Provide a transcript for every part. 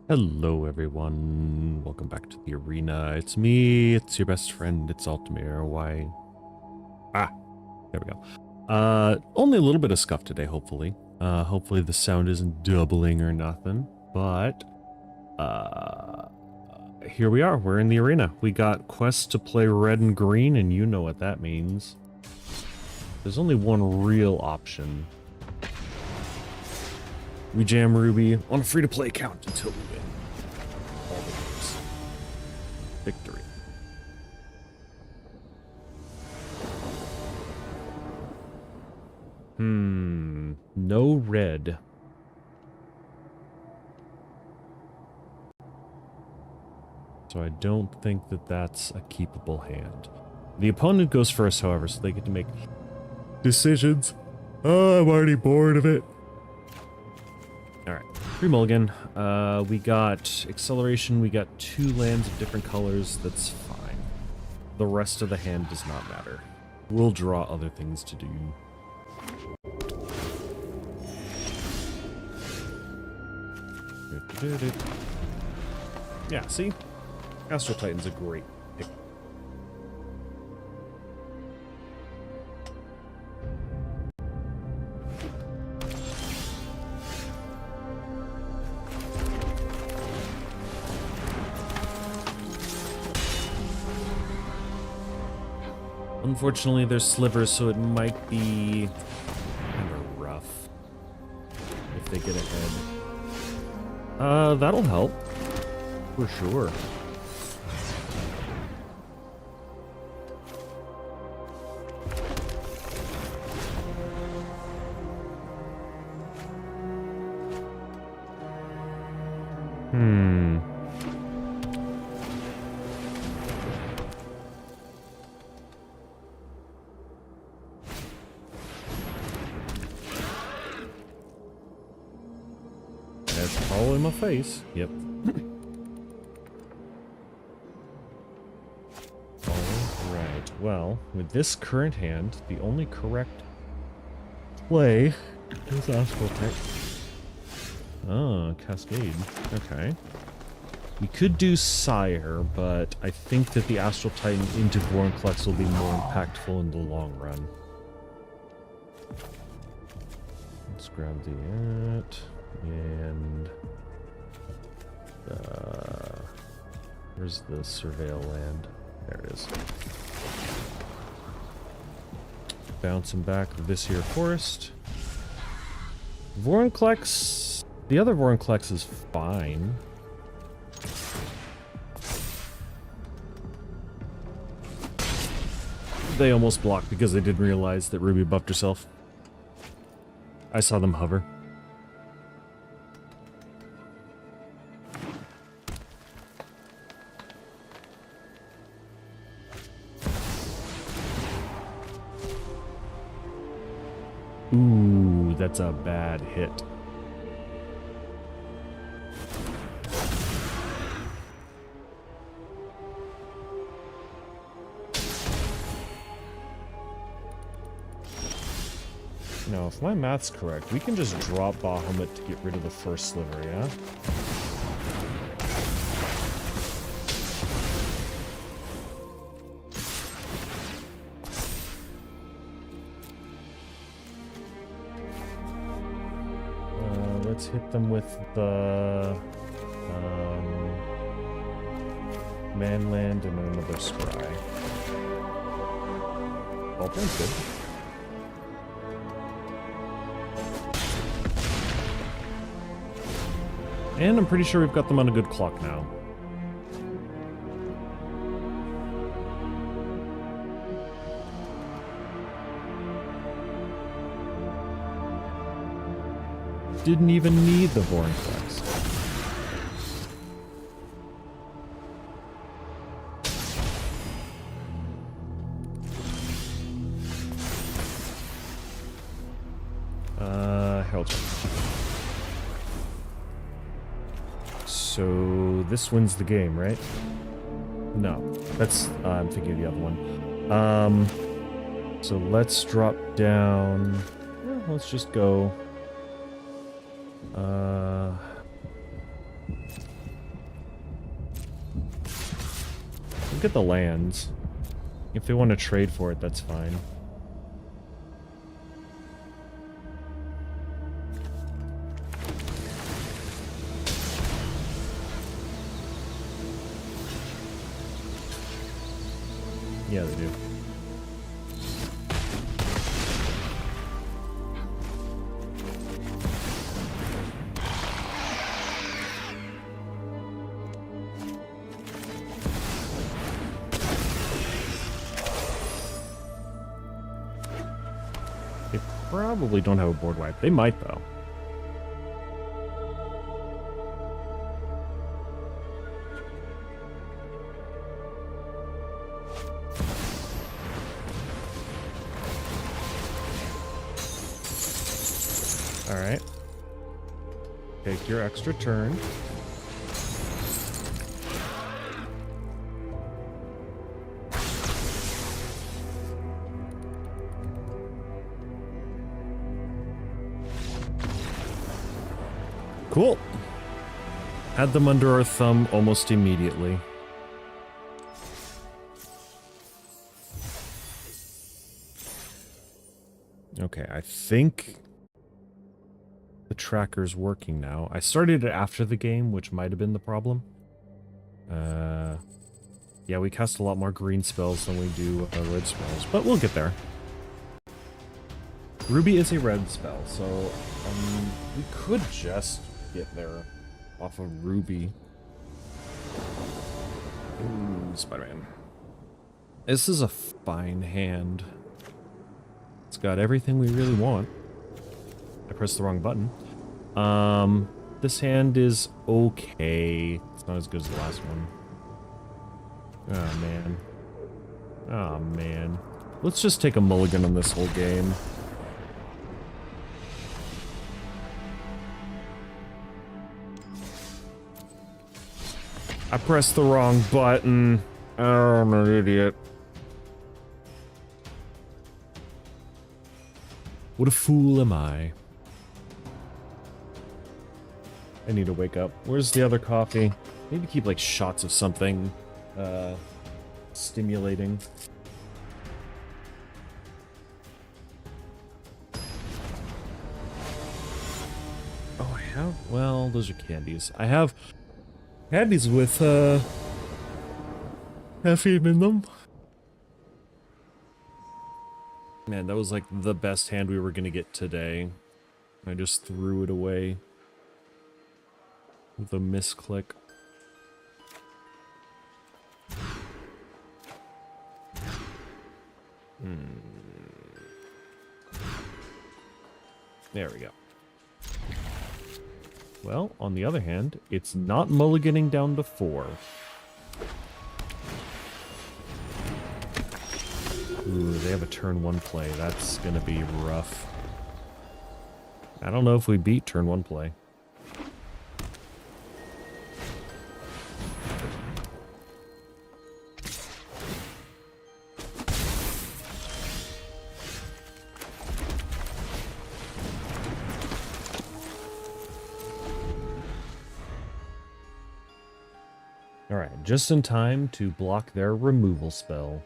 Hello everyone, welcome back to the arena. It's me, it's your best friend, it's Altamir. Why? There we go. Only a little bit of scuff today, hopefully. Hopefully the sound isn't doubling or nothing, but here we are, we're in the arena. We got quests to play red and green, and you know what that means. There's only one real option. We jam Ruby on a free-to-play account until we win all the games. Victory. No red. So I don't think that that's a keepable hand. The opponent goes first, however, so they get to make decisions. Oh, I'm already bored of it. Alright, free mulligan. We got acceleration, we got 2 lands of different colors, that's fine. The rest of the hand does not matter. We'll draw other things to do. Yeah, see? Astral Titan's a great pick. Unfortunately, there's slivers, so it might be kind of rough if they get ahead. That'll help. For sure. That's all in my face. Yep. Alright, well, with this current hand, the only correct play is Astral Titan. Oh, Cascade. Okay. We could do Sire, but I think that the Astral Titan into Vorinclex will be more impactful in the long run. Let's grab the and where's the Surveil land? There it is. Bounce him back to this here forest. Vorinclex, the other Vorinclex is fine. They almost blocked because they didn't realize that Ruby buffed herself. I saw them hover. Ooh, that's a bad hit. Now, if my math's correct, we can just drop Bahamut to get rid of the first sliver, yeah? Let's hit them with the Manland and another Scry. All things good. And I'm pretty sure we've got them on a good clock now. Didn't even need the Vorinclex. Herald. So this wins the game, right? No, that's I'm thinking of the other one. So let's drop down. Yeah, let's just go. Look at the lands. If they want to trade for it, that's fine. Yeah, they do. They probably don't have a board wipe. They might, though. Alright. Take your extra turn. Cool. Had them under our thumb almost immediately. Okay, I think the tracker's working now. I started it after the game, which might have been the problem. Yeah, we cast a lot more green spells than we do red spells, but we'll get there. Ruby is a red spell, so we could just get there off of Ruby. Ooh, Spider-Man. This is a fine hand. It's got everything we really want. I pressed the wrong button. This hand is okay. It's not as good as the last one. Oh, man. Oh, man. Let's just take a mulligan on this whole game. I pressed the wrong button. Oh, I'm an idiot. What a fool am I? I need to wake up. Where's the other coffee? Maybe keep like shots of something stimulating. Oh, I have, well, those are candies. I have candies with caffeine in them. Man, that was like the best hand we were gonna get today. I just threw it away with a misclick. There we go. Well, on the other hand, it's not mulliganing down to 4. Ooh, they have a turn 1 play. That's gonna be rough. I don't know if we beat turn 1 play. Alright, just in time to block their removal spell.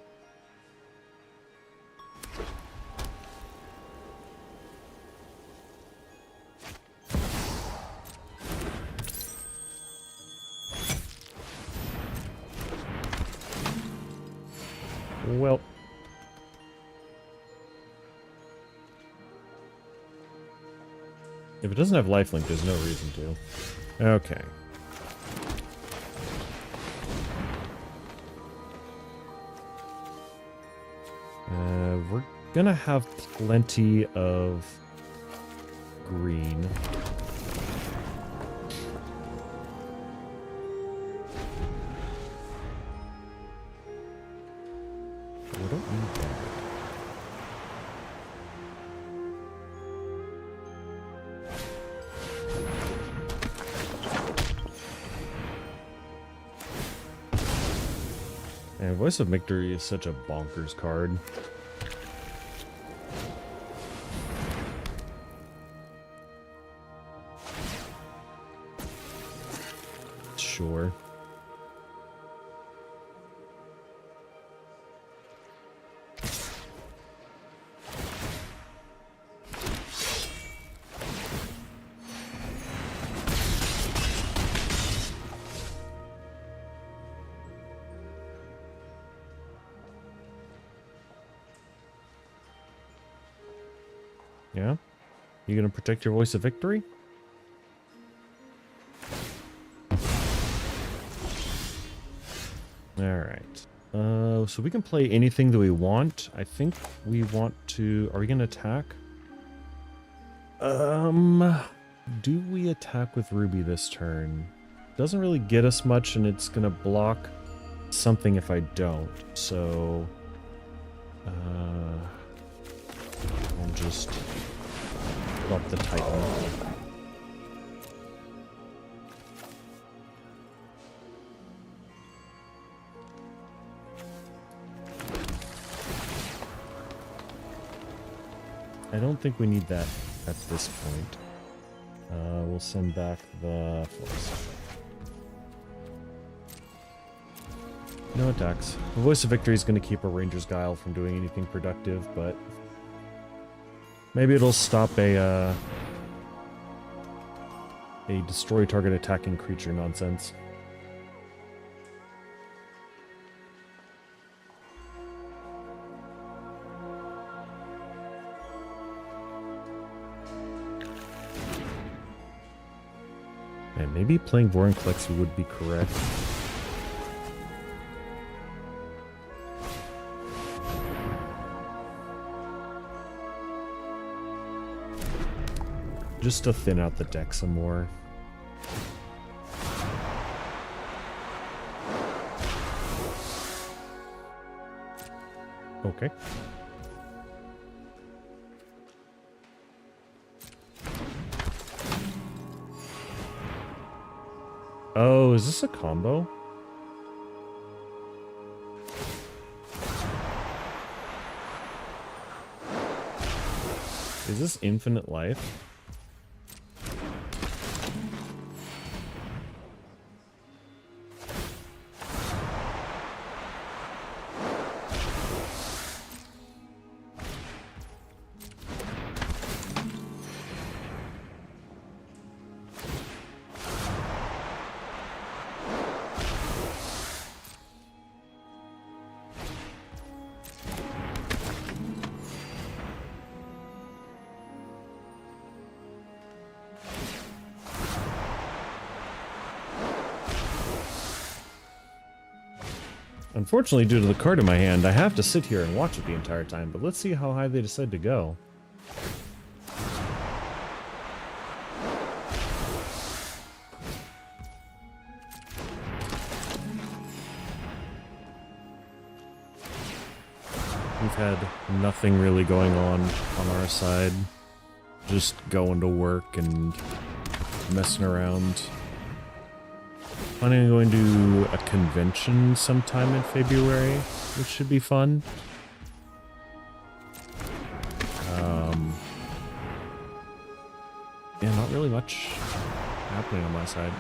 Well. If it doesn't have lifelink, there's no reason to. Okay. We're gonna have plenty of green. We don't need that. And Voice of Victory is such a bonkers card. Sure. Yeah? You gonna protect your voice of victory? Alright. So we can play anything that we want. I think we want to... Are we gonna attack? Do we attack with Ruby this turn? Doesn't really get us much, and it's gonna block something if I don't. So... I'll just drop the Titan. I don't think we need that at this point. We'll send back the force. No attacks. The Voice of Victory is going to keep a Ranger's Guile from doing anything productive, but maybe it'll stop a destroy target attacking creature nonsense. And maybe playing Vorinclex would be correct. Just to thin out the deck some more. Okay. Oh, is this a combo? Is this infinite life? Unfortunately, due to the card in my hand, I have to sit here and watch it the entire time, but let's see how high they decide to go. We've had nothing really going on our side. Just going to work and messing around. Planning on going to a convention sometime in February, which should be fun. Yeah, not really much happening on my side.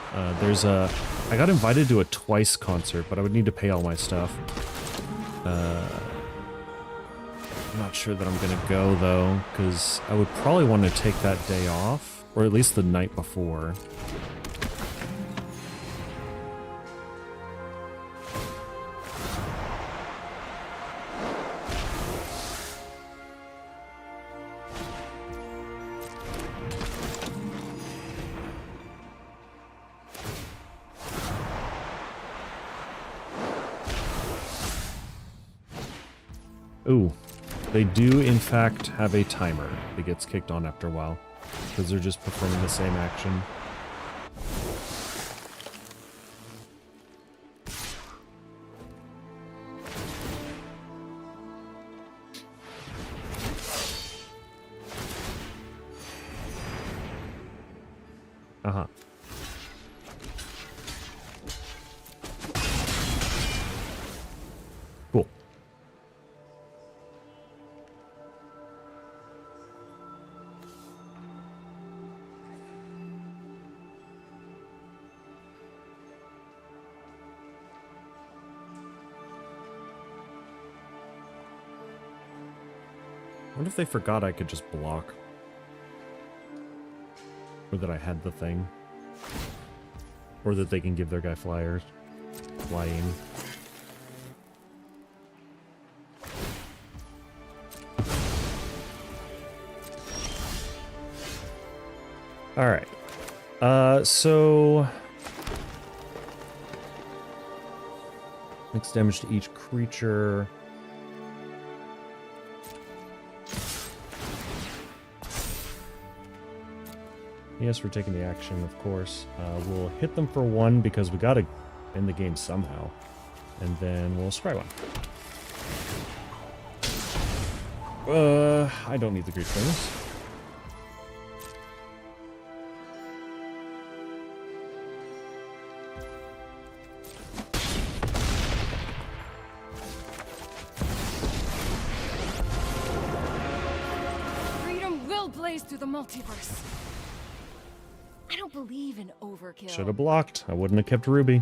I got invited to a Twice concert, but I would need to pay all my stuff. I'm not sure that I'm gonna go though, because I would probably want to take that day off, or at least the night before. Ooh, they do in fact have a timer that gets kicked on after a while, because they're just performing the same action. Uh-huh. Cool. What if they forgot I could just block? Or that I had the thing? Or that they can give their guy flyers? Flying. Alright. So... Makes damage to each creature. Yes, we're taking the action, of course. We'll hit them for 1 because we gotta end the game somehow. And then we'll scry 1. I don't need the Great Things. Freedom will blaze through the multiverse. I don't believe in overkill. Should have blocked. I wouldn't have kept Ruby.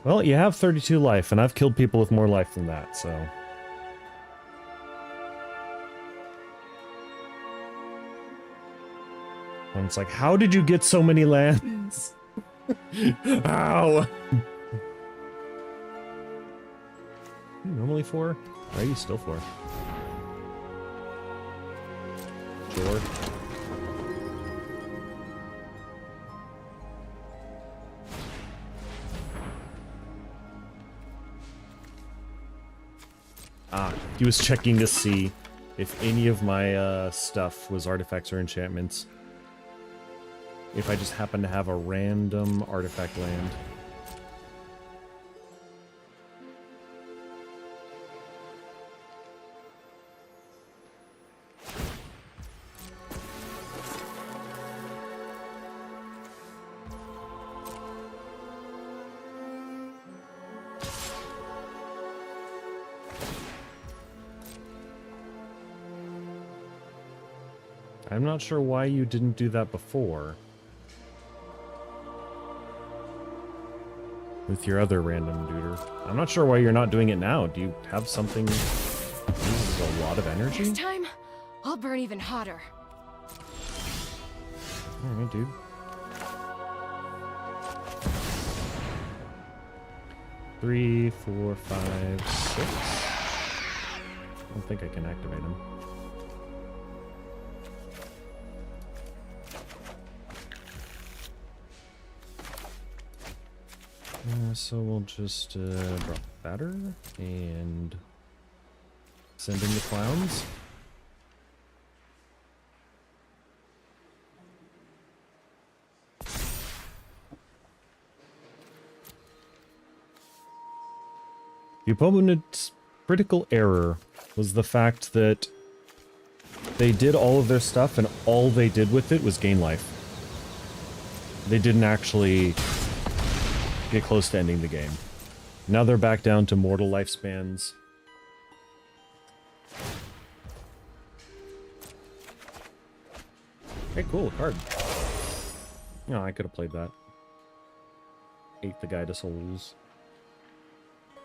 Well, you have 32 life, and I've killed people with more life than that, so... And it's like, how did you get so many lands? Ow! Normally 4? Why are you still 4? Sure. He was checking to see if any of my stuff was artifacts or enchantments. If I just happen to have a random artifact land. I'm not sure why you didn't do that before. With your other random duder. I'm not sure why you're not doing it now. Do you have something that uses a lot of energy? Next time, I'll burn even hotter. Alright, dude. Three, 4, 5, 6. I don't think I can activate him. So we'll just drop batter and send in the clowns. The opponent's critical error was the fact that they did all of their stuff and all they did with it was gain life. They didn't actually get close to ending the game. Now they're back down to mortal lifespans. Hey, cool, a card. No, I could have played that. Ate the guy to souls.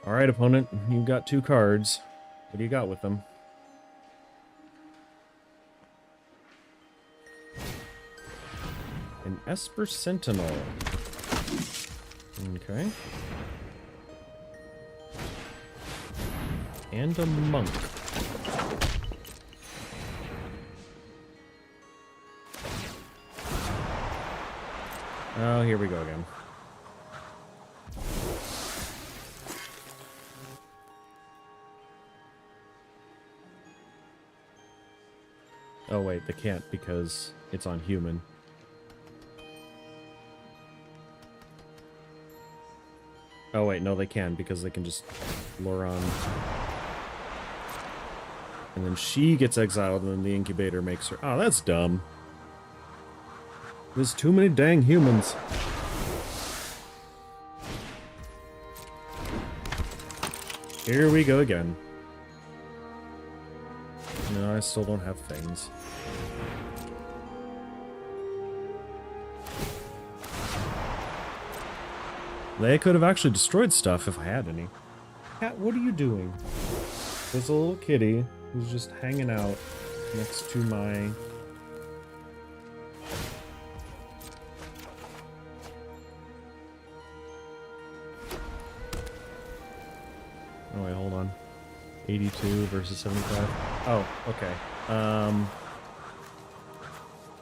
Alright, opponent, you've got 2 cards. What do you got with them? An Esper Sentinel. Okay. And a monk. Oh, here we go again. Oh wait, they can't because it's on human. Oh wait, no they can because they can just lure on. And then she gets exiled and then the incubator makes her... Oh, that's dumb. There's too many dang humans. Here we go again. No, I still don't have things. They could have actually destroyed stuff if I had any. Cat, what are you doing? There's a little kitty who's just hanging out next to my... Oh wait, hold on. 82 versus 75. Oh, okay.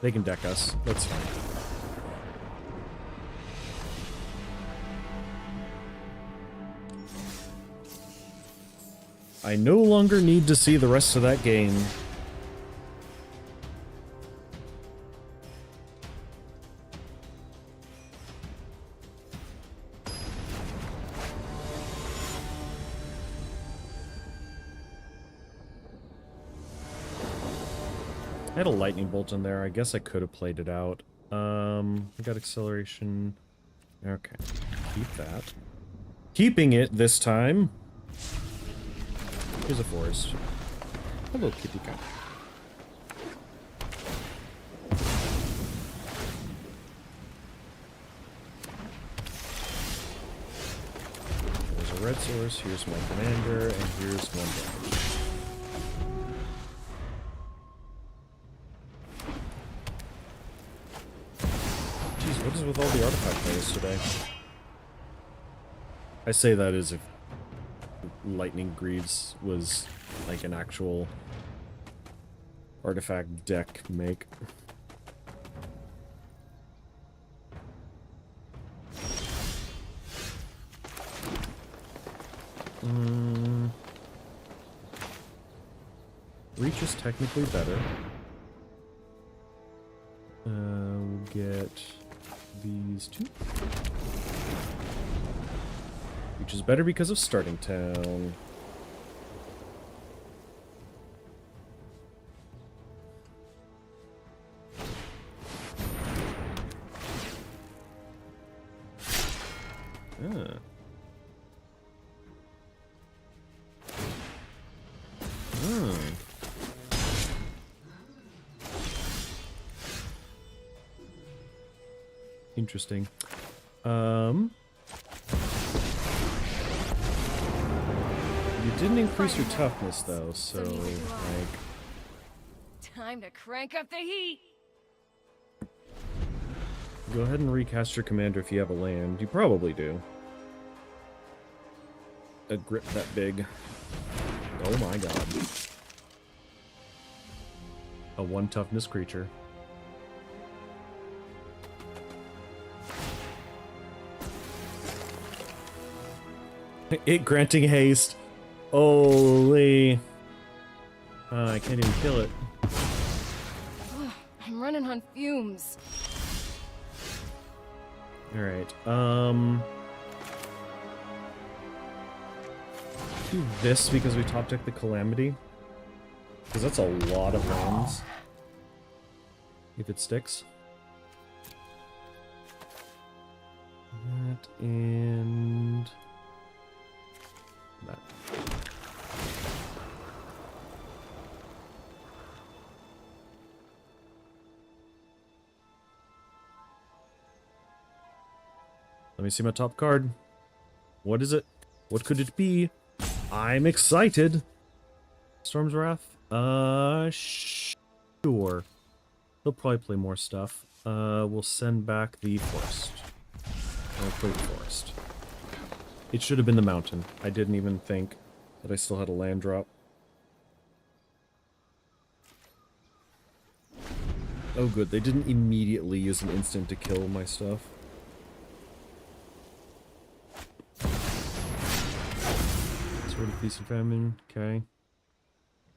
They can deck us. That's fine. I no longer need to see the rest of that game. I had a lightning bolt in there. I guess I could have played it out. I got acceleration. Okay. Keep that. Keeping it this time. Here's a forest. Hello, kitty cat. There's a red source. Here's my commander, and here's one damage. Jeez, what is with all the artifact plays today? I say that as if Lightning Greaves was like an actual artifact deck make. Reach is technically better. We'll get these two. Which is better because of Starting Town. Interesting. You didn't increase your toughness though, so like time to crank up the heat. Go ahead and recast your commander if you have a land. You probably do. A grip that big. Oh my god. A 1 toughness creature. It granting haste. Holy. I can't even kill it. I'm running on fumes. Alright, do this because we top deck the Calamity. Because that's a lot of lands. If it sticks. That and that. Let me see my top card. What is it? What could it be? I'm excited. Storm's Wrath? Sure. He'll probably play more stuff. We'll send back the forest. I'll play the forest. It should have been the mountain. I didn't even think that I still had a land drop. Oh good, they didn't immediately use an instant to kill my stuff. Sort of Feast and Famine, okay.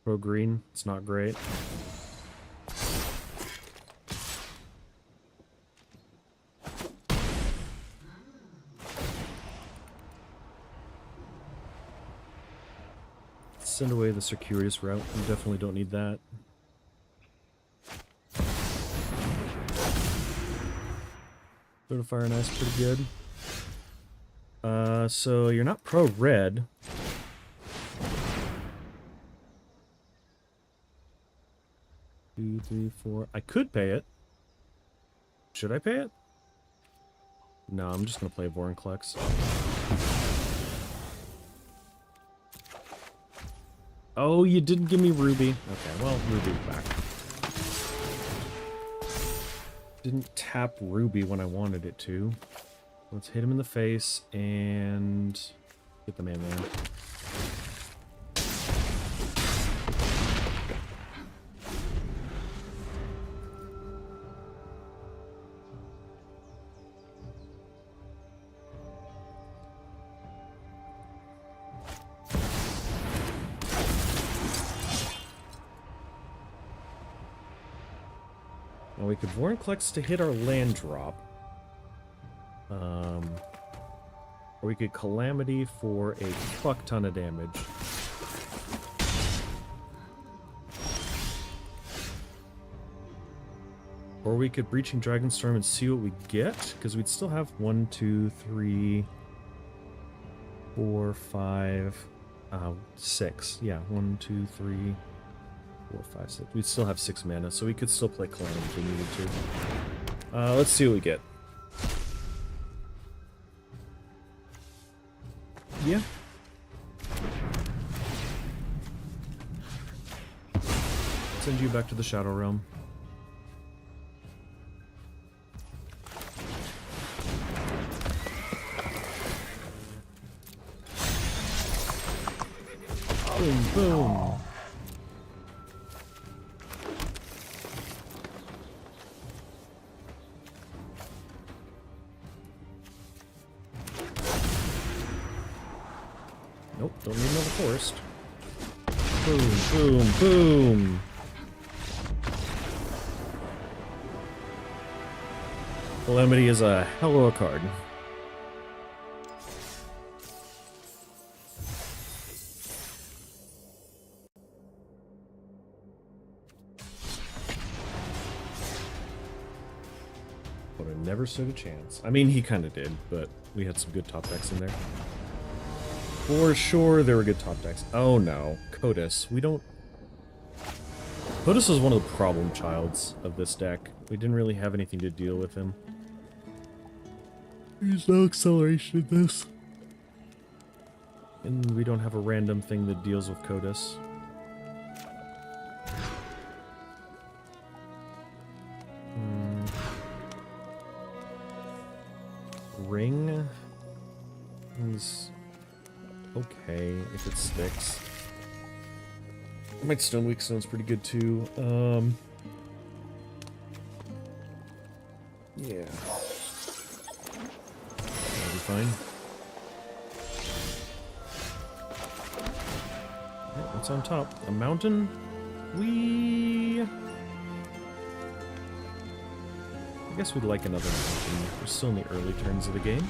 Pro green, it's not great. Send away the circuitous route. We definitely don't need that. Throw to Fire and Ice pretty good. So you're not pro red. 2, 3, 4. I could pay it. Should I pay it? No, I'm just gonna play Vorinclex. Oh, you didn't give me Ruby. Okay, well, Ruby's back. Didn't tap Ruby when I wanted it to. Let's hit him in the face and get the man there. Now we could Vorinclex to hit our land drop. Or we could Calamity for a fuck ton of damage. Or we could Breaching Dragonstorm and see what we get, because we'd still have 1, 2, 3, 4, 5, 6. Yeah, 1, 2, 3, 4, 5, 6. We'd still have 6 mana, so we could still play Calamity if we needed to. Let's see what we get. Yeah. Send you back to the Shadow Realm. Boom, boom. Nope, don't need another forest. Boom, boom, boom. Calamity is a hell of a card. But I never stood a chance. I mean, he kind of did, but we had some good top decks in there. For sure, there were good top decks. Oh no, courteous. We don't... Courteous was one of the problem childs of this deck. We didn't really have anything to deal with him. There's no acceleration in this. And we don't have a random thing that deals with courteous. Ring is okay if it sticks. My Stone Weak Stone's pretty good too. Yeah. That'll be fine. Alright, what's on top? A mountain? I guess we'd like another mountain. We're still in the early turns of the game.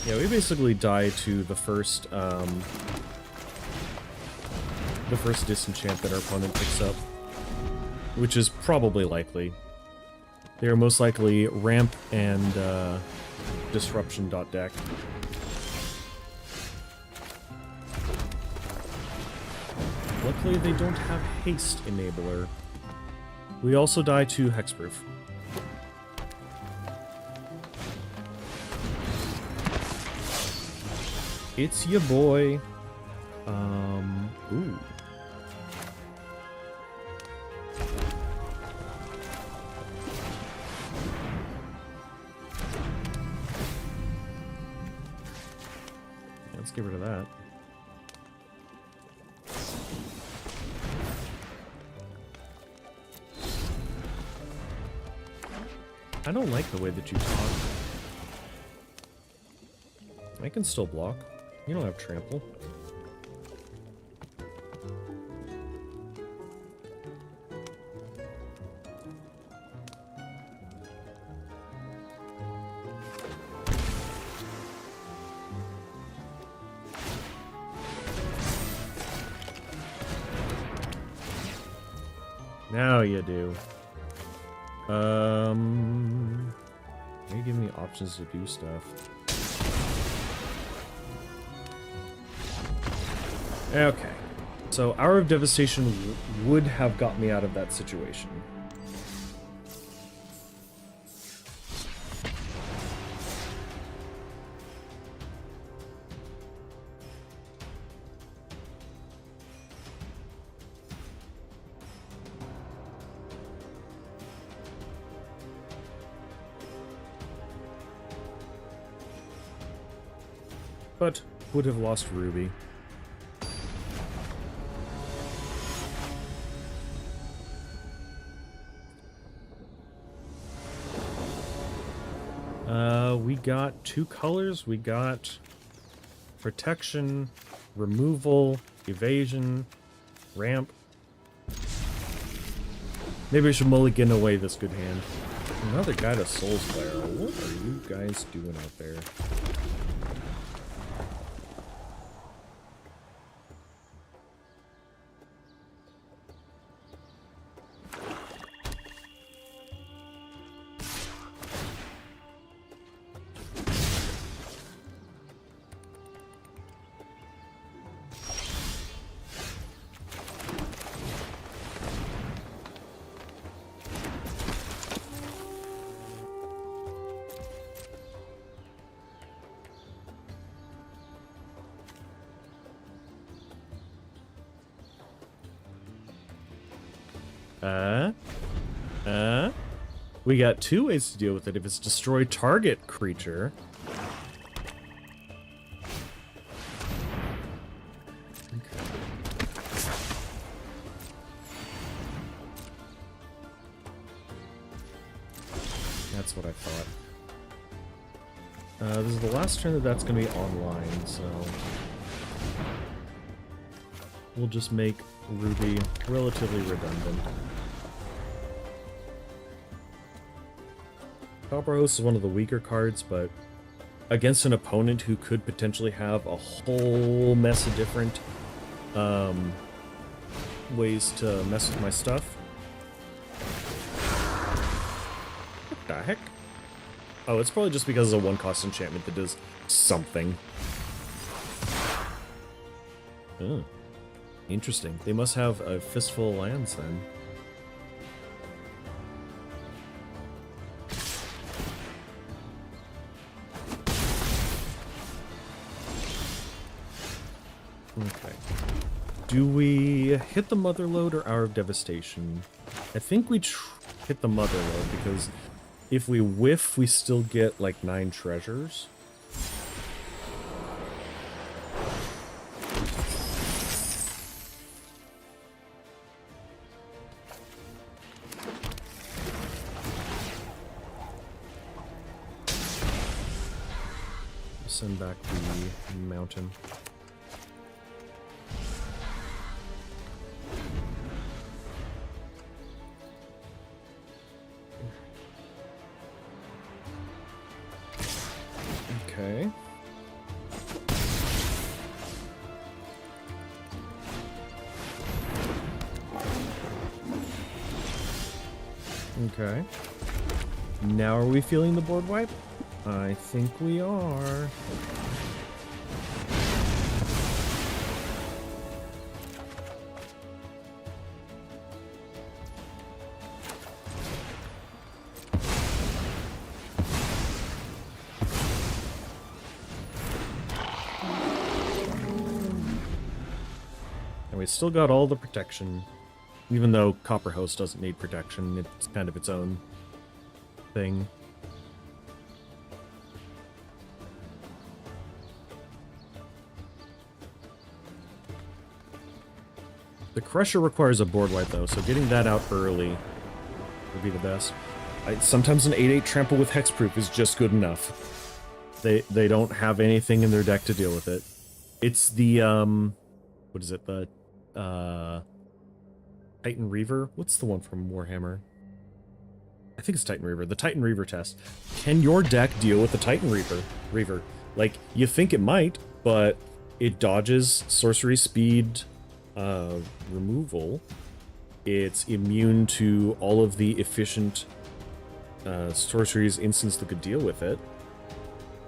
Yeah, we basically die to the first disenchant that our opponent picks up, which is probably likely. They are most likely ramp and disruption deck. Luckily, they don't have haste enabler. We also die to hexproof. It's your boy. Ooh. Yeah, let's get rid of that. I don't like the way that you talk. I can still block. You don't have trample. Now you do. You give me options to do stuff. Okay. So Hour of Devastation would have got me out of that situation. But would have lost Ruby. We got 2 colors. We got protection, removal, evasion, ramp. Maybe I should mulligan away this good hand. Another guy to Soul Slayer. What are you guys doing out there? We got two ways to deal with it. If it's destroy target creature. Okay. That's what I thought. This is the last turn that's going to be online, so we'll just make Ruby relatively redundant. Copperhost is one of the weaker cards, but against an opponent who could potentially have a whole mess of different ways to mess with my stuff. What the heck? Oh, it's probably just because it's a one-cost enchantment that does something. Oh, interesting. They must have a fistful of lands then. Okay. Do we hit the Mother Lode or Hour of Devastation? I think we hit the Mother Lode, because if we whiff, we still get like 9 treasures. Send back the mountain. Okay. Okay. Now are we feeling the board wipe? I think we are. And we still got all the protection, even though Copperhost doesn't need protection. It's kind of its own thing. The Crusher requires a board wipe, though, so getting that out early would be the best. Sometimes an 8/8 trample with hexproof is just good enough. They don't have anything in their deck to deal with it. It's the, what is it, the, Titan Reaver? What's the one from Warhammer? I think it's Titan Reaver. The Titan Reaver test. Can your deck deal with the Titan Reaver? Like, you think it might, but it dodges sorcery speed, removal. It's immune to all of the efficient sorceries instants that could deal with it,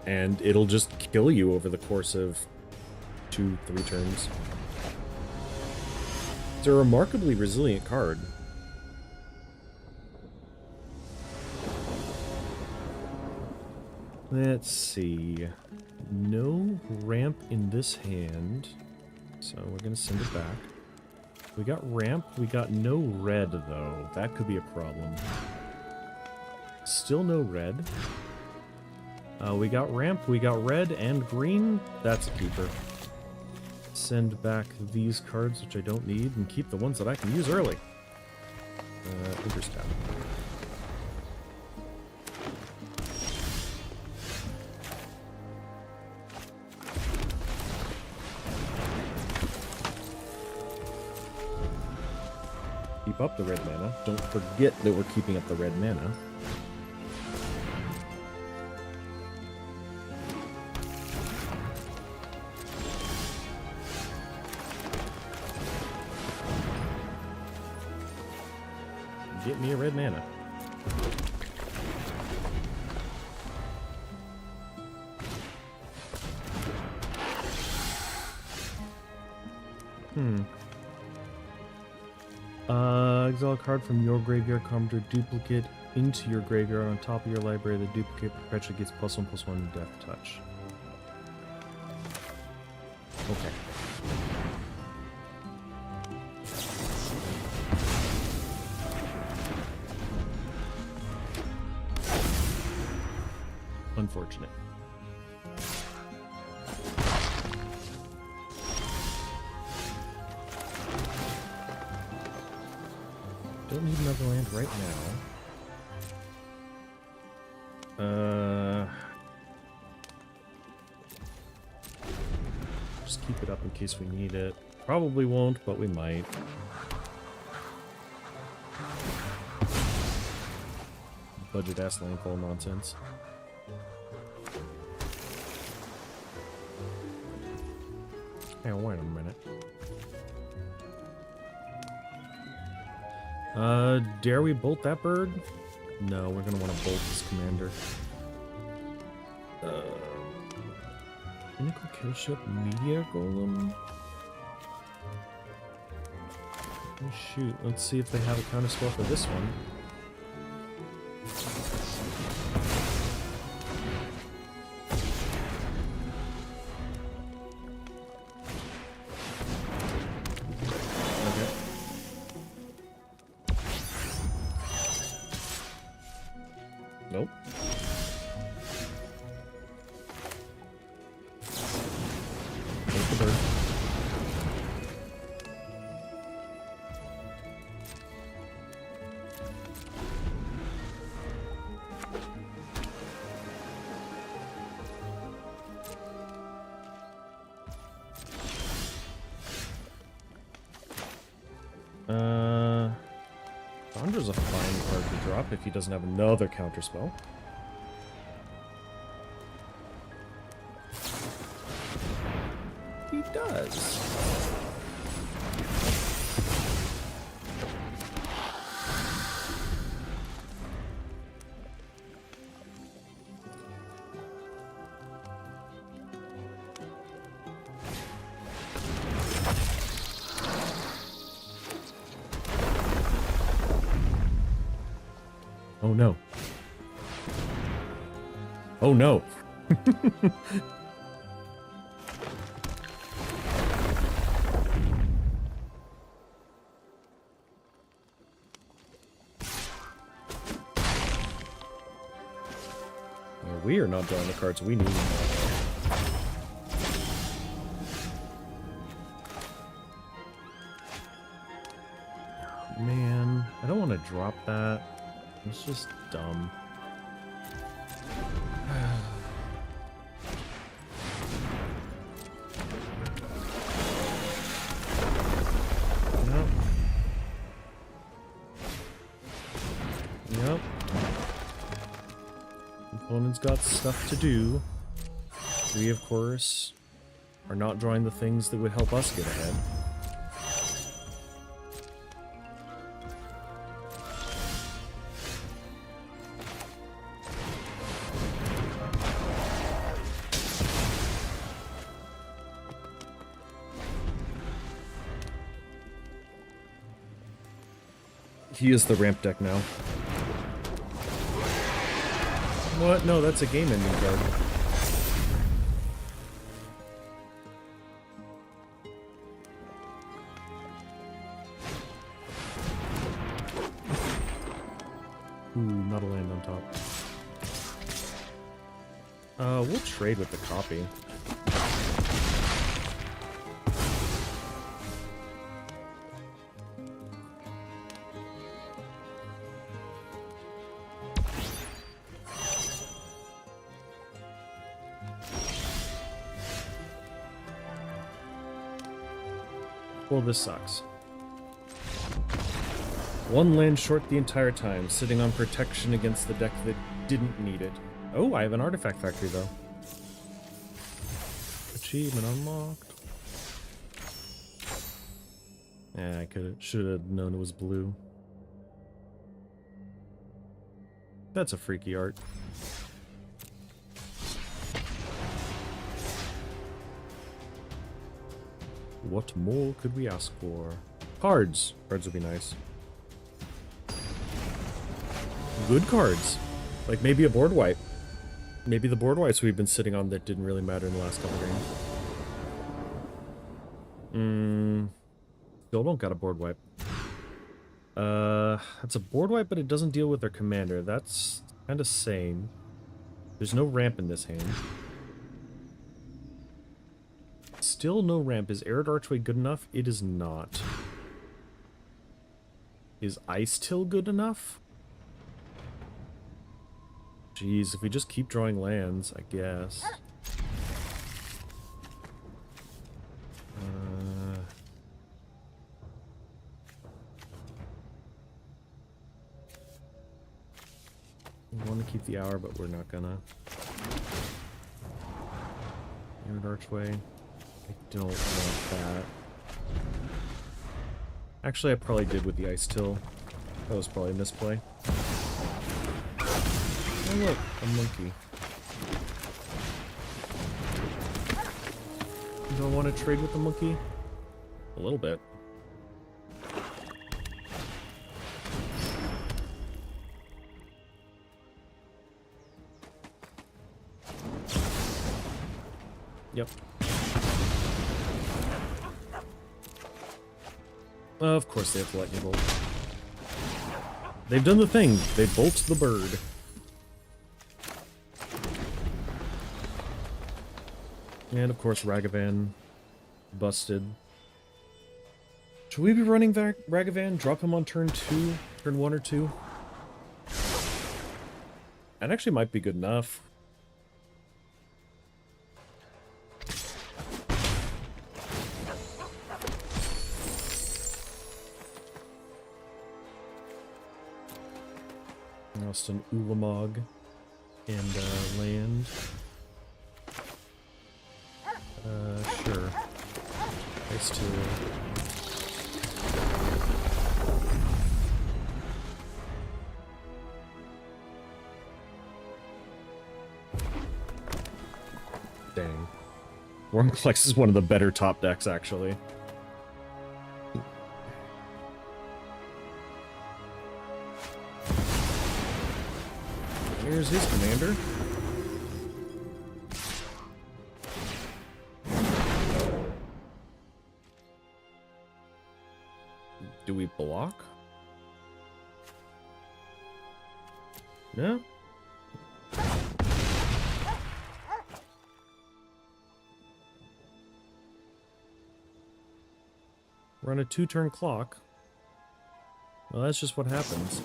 and it'll just kill you over the course of 2-3 turns. It's a remarkably resilient card. Let's see. No ramp in this hand, so we're gonna send it back. We got ramp, we got no red though. That could be a problem. Still no red. We got ramp, we got red and green. That's a keeper. Send back these cards, which I don't need, and keep the ones that I can use early. Interstab. keep up the red mana. Don't forget that we're keeping up the red mana. Get me a red mana. Exile a card from your graveyard, conjure a duplicate into your graveyard on top of your library. The duplicate perpetually gets +1/+1 death touch. Okay. Unfortunate. Don't need another land right now. Just keep it up in case we need it. Probably won't, but we might. Budget ass landfall nonsense. Hey, wait a minute. Dare we bolt that bird? No, we're gonna want to bolt this commander. Pinnacle Killship Media Golem? Oh shoot, let's see if they have a counterspell for this one. Nope. Take the bird. Chandra's a fine card to drop if he doesn't have another counterspell. He does. Oh no. Oh no. We are not drawing the cards we need. Man, I don't want to drop that. It's just dumb. Yep. Yep. Opponent's got stuff to do. We, of course, are not drawing the things that would help us get ahead. He is the ramp deck now. What? No, that's a game ending card. Ooh, not a land on top. We'll trade with the copy. Well, this sucks. One land short the entire time, sitting on protection against the deck that didn't need it. Oh, I have an artifact factory, though. Achievement unlocked. Yeah, I should have known it was blue. That's a freaky art. What more could we ask for? Cards. Cards would be nice. Good cards. Like maybe a board wipe. Maybe the board wipes we've been sitting on that didn't really matter in the last couple games. Still don't got a board wipe. That's a board wipe, but it doesn't deal with their commander. That's kind of sane. There's no ramp in this hand. Still no ramp. Is Arid Archway good enough? It is not. Is Ice Till good enough? Jeez, if we just keep drawing lands, I guess. We want to keep the hour, but we're not gonna. Arid Archway. I don't want that. Actually, I probably did with the Ice Till. That was probably a misplay. Oh look, a monkey. You don't want to trade with the monkey? A little bit. Yep. Of course they have to let you bolt. They've done the thing. They bolt the bird. And of course Ragavan busted. Should we be running Ragavan? Drop him on turn 2? Turn 1 or 2? That actually might be good enough. Lost an Ulamog and land. Sure. Nice to... Dang. Wormclex is one of the better top decks, actually. Here's his commander. Do we block? No? We're on a 2-turn clock. Well, that's just what happens.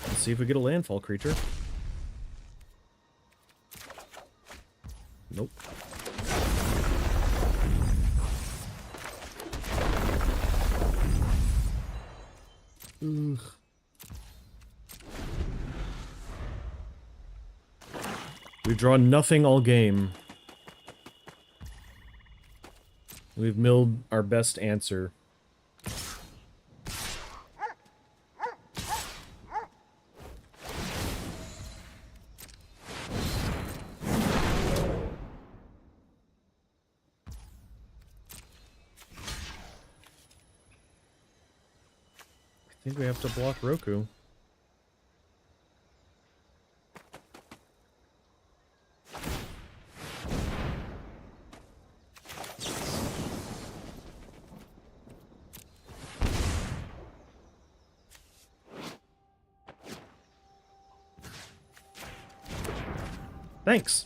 Let's see if we get a landfall creature. Nope. Ugh. We've drawn nothing all game. We've milled our best answer. I think we have to block Roku. Thanks.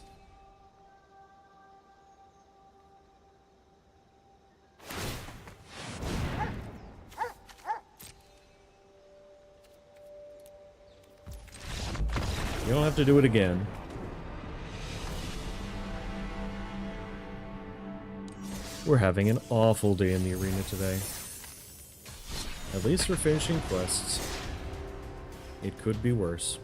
You don't have to do it again. We're having an awful day in the arena today. At least we're finishing quests. It could be worse.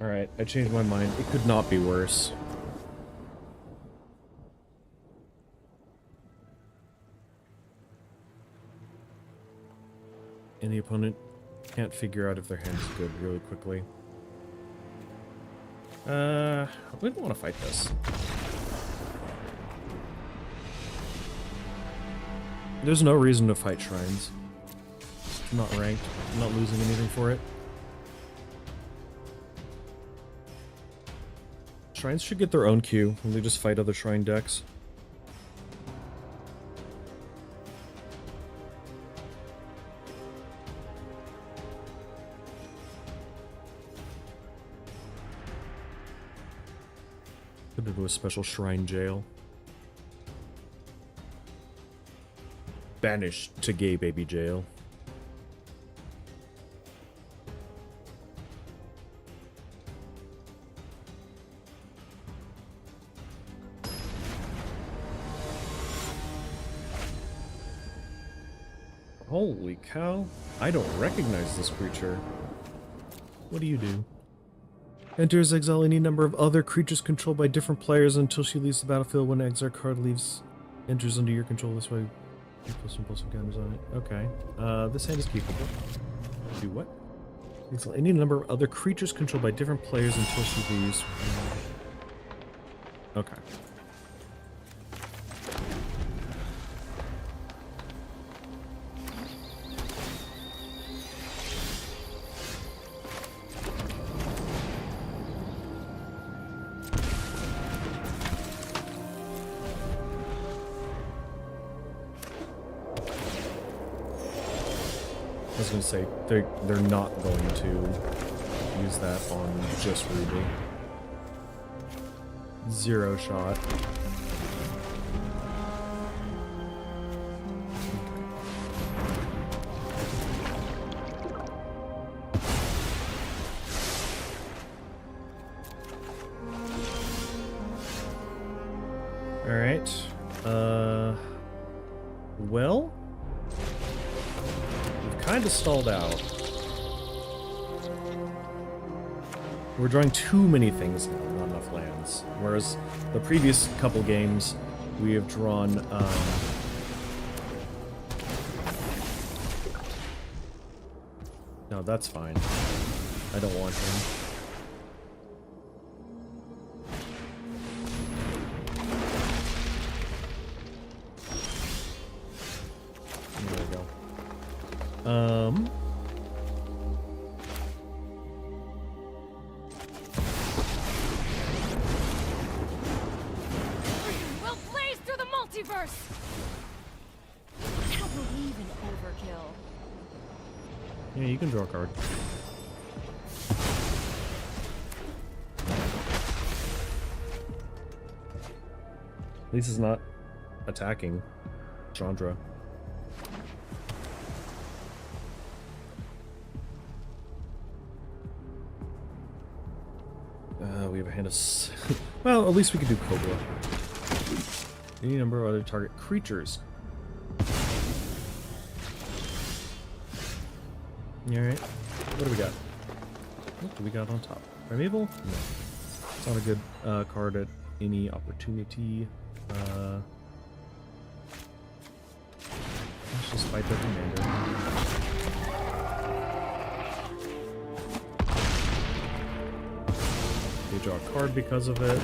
Alright, I changed my mind. It could not be worse. And the opponent can't figure out if their hand's good really quickly. We don't want to fight this. There's no reason to fight shrines. I'm not ranked. I'm not losing anything for it. Shrines should get their own queue when they just fight other shrine decks. Put it to a special shrine jail. Banished to gay baby jail. Holy cow. I don't recognize this creature. What do you do? Enters exile any number of other creatures controlled by different players until she leaves the battlefield. When an exile card enters under your control this way. Put some impulsive counters on it. Okay. This hand is keepable. Do what? Exile any number of other creatures controlled by different players until she leaves. Okay. I was gonna say, they're not going to use that on just Ruby. Zero shot. Alright. Well? Kind of stalled out. We're drawing too many things now, not enough lands. Whereas the previous couple games, we have drawn, no, that's fine. I don't want him. There we go. We'll blaze through the multiverse! I don't believe in overkill. Yeah, you can draw a card. At least it's not attacking Chandra. We have a hand of... well, at least we can do Cobra. Any number of other target creatures. Alright. What do we got? What do we got on top? Primeval? No. It's not a good card at any opportunity. Let's just fight the commander. They draw a card because of it.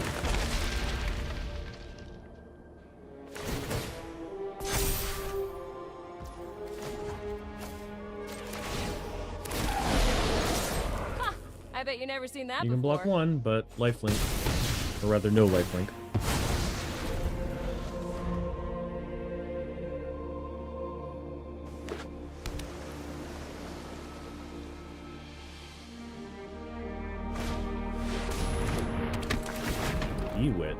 Huh, I bet you never seen that You can before. block one, but lifelink. Or rather, no lifelink. Ewit.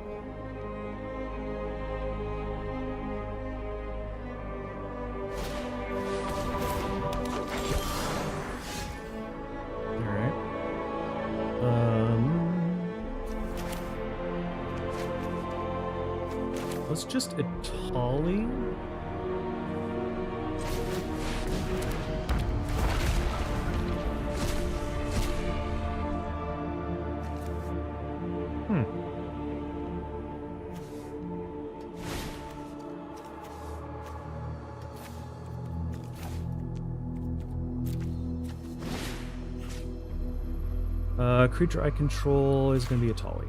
Alright. Let's just Atali. Creature I control is going to be Atali.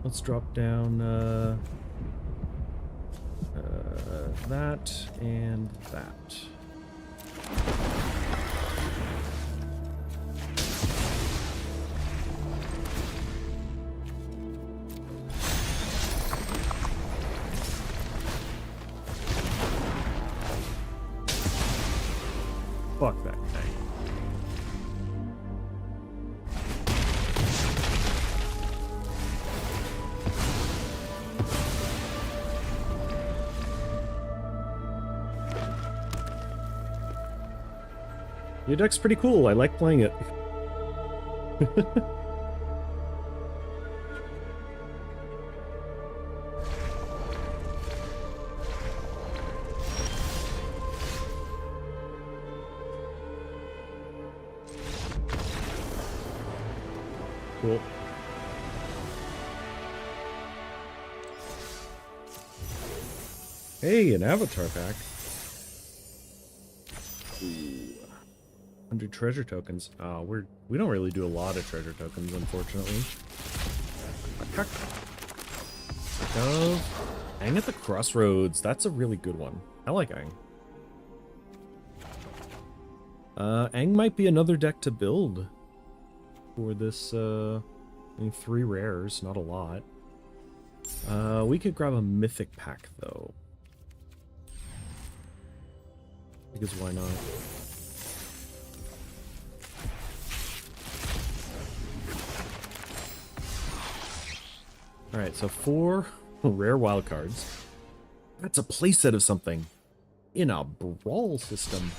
Let's drop down that and that. Fuck that thing. Your deck's pretty cool. I like playing it. Cool. Hey, an avatar pack. Ooh. 100 treasure tokens. We don't really do a lot of treasure tokens, unfortunately. Aang at the Crossroads. That's a really good one. I like Aang. Aang might be another deck to build for this, I mean, 3 rares, not a lot. We could grab a mythic pack, though. Because why not? Alright, so 4 rare wildcards. That's a playset of something. In a brawl system.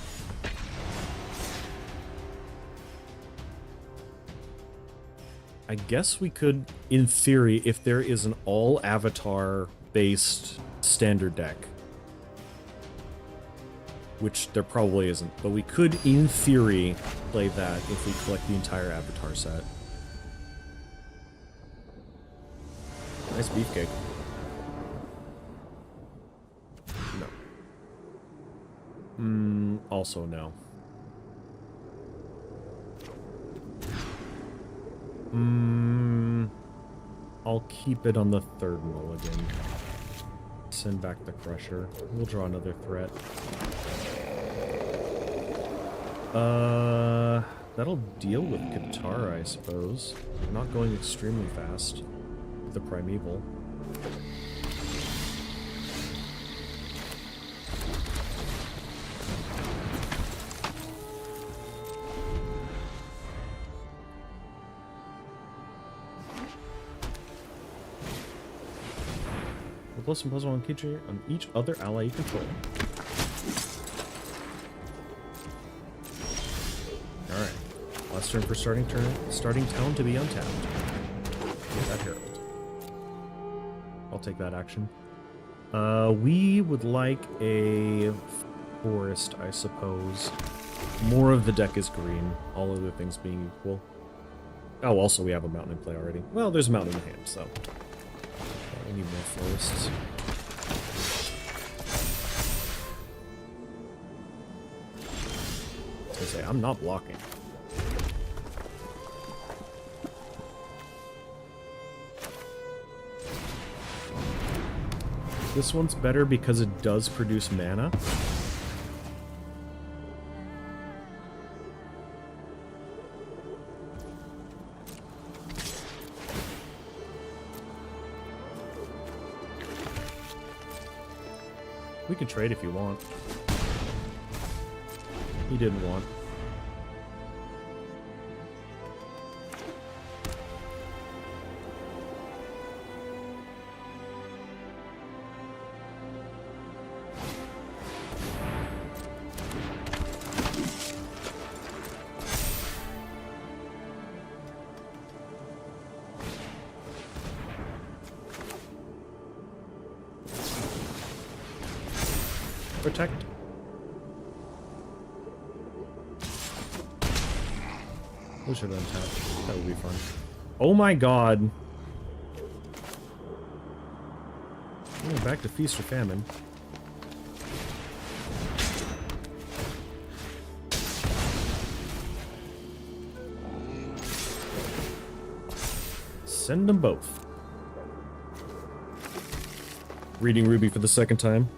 I guess we could, in theory, if there is an all-avatar-based standard deck. Which there probably isn't, but we could, in theory, play that if we collect the entire avatar set. Nice beefcake. No. Also no. I'll keep it on the 3rd mulligan. Send back the Crusher. We'll draw another threat. That'll deal with Katara, I suppose. Not going extremely fast with the Primeval. +1/+1 creature on each other ally you control. Alright. Last turn for starting town to be untapped. Get that Herald. I'll take that action. We would like a forest, I suppose. More of the deck is green, all other things being equal. Oh, also we have a mountain in play already. Well, there's a mountain in the hand, so... we need more forests. I was gonna say, I'm not blocking. This one's better because it does produce mana. could trade if you want. He didn't want. Protect. We should untap. That would be fun. Oh my god. Oh, back to Feast or Famine. Send them both. Reading Ruby for the second time.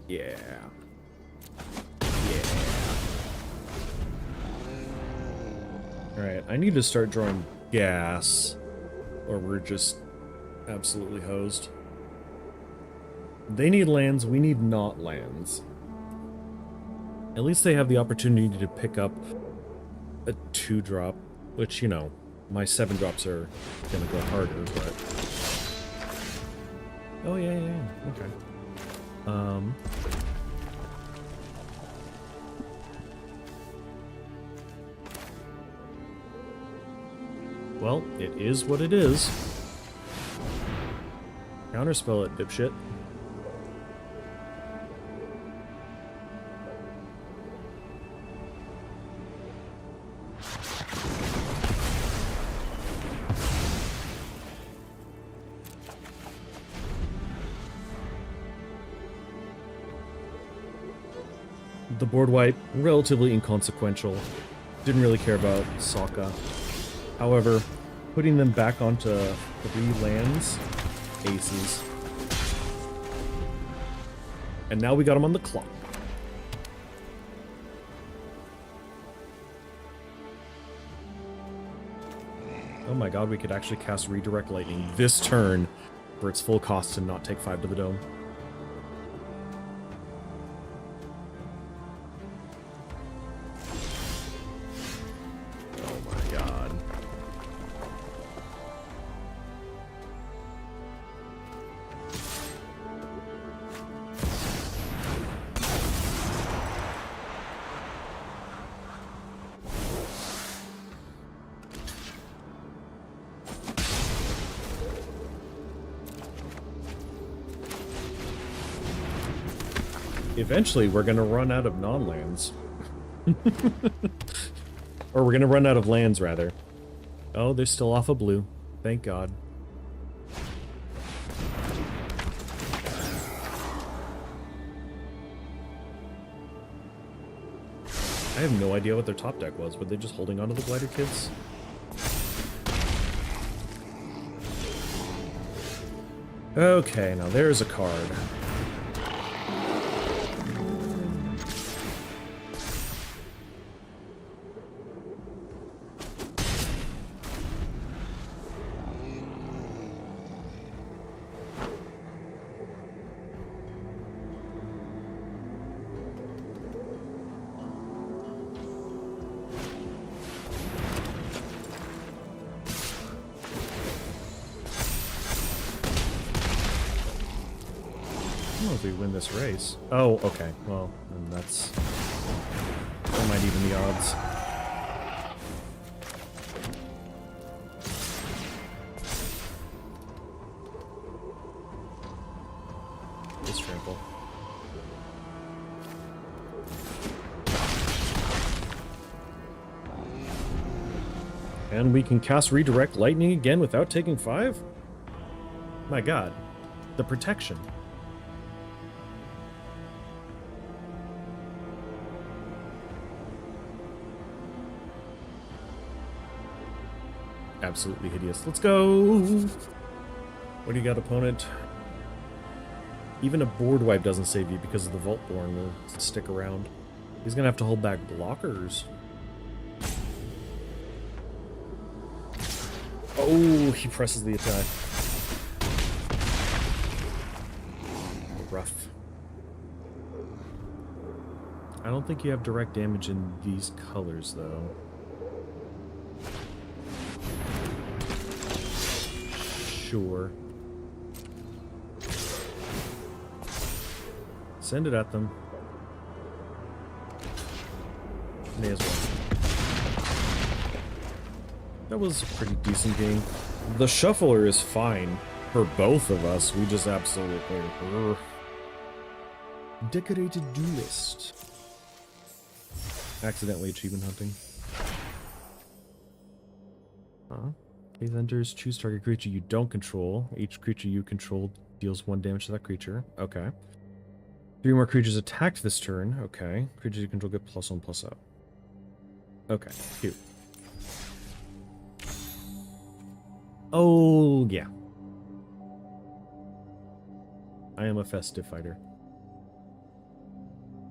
Yeah. Yeah. Alright, I need to start drawing gas, or we're just absolutely hosed. They need lands, we need not lands. At least they have the opportunity to pick up a 2-drop, which, you know, my 7-drops are gonna go harder, but... Oh, yeah, okay. Well, it is what it is. Counterspell it, dipshit. The board wipe, relatively inconsequential. Didn't really care about Sokka. However, putting them back onto 3 lands, aces. And now we got them on the clock. Oh my god, we could actually cast Redirect Lightning this turn for its full cost and not take 5 to the dome. Eventually, we're going to run out of non-lands. Or we're going to run out of lands, rather. Oh, they're still off of blue. Thank God. I have no idea what their top deck was. Were they just holding on to the Blighter Kids? Okay, now there's a card. If we win this race. Oh, okay. Well, then that might even the odds. This trample. And we can cast Redirect Lightning again without taking 5? My god. The protection. Absolutely hideous. Let's go! What do you got, opponent? Even a board wipe doesn't save you because of the Vaultborn will stick around. He's gonna have to hold back blockers. Oh, he presses the attack. Rough. I don't think you have direct damage in these colors, though. Sure. Send it at them. May as well. That was a pretty decent game. The shuffler is fine for both of us. We just absolutely... Decorated duelist. Accidentally achievement hunting. Huh? Cave enters, choose target creature you don't control. Each creature you control deals 1 damage to that creature. Okay. 3 more creatures attacked this turn. Okay. Creatures you control get +1/+0. Okay, cute. Oh, yeah. I am a festive fighter.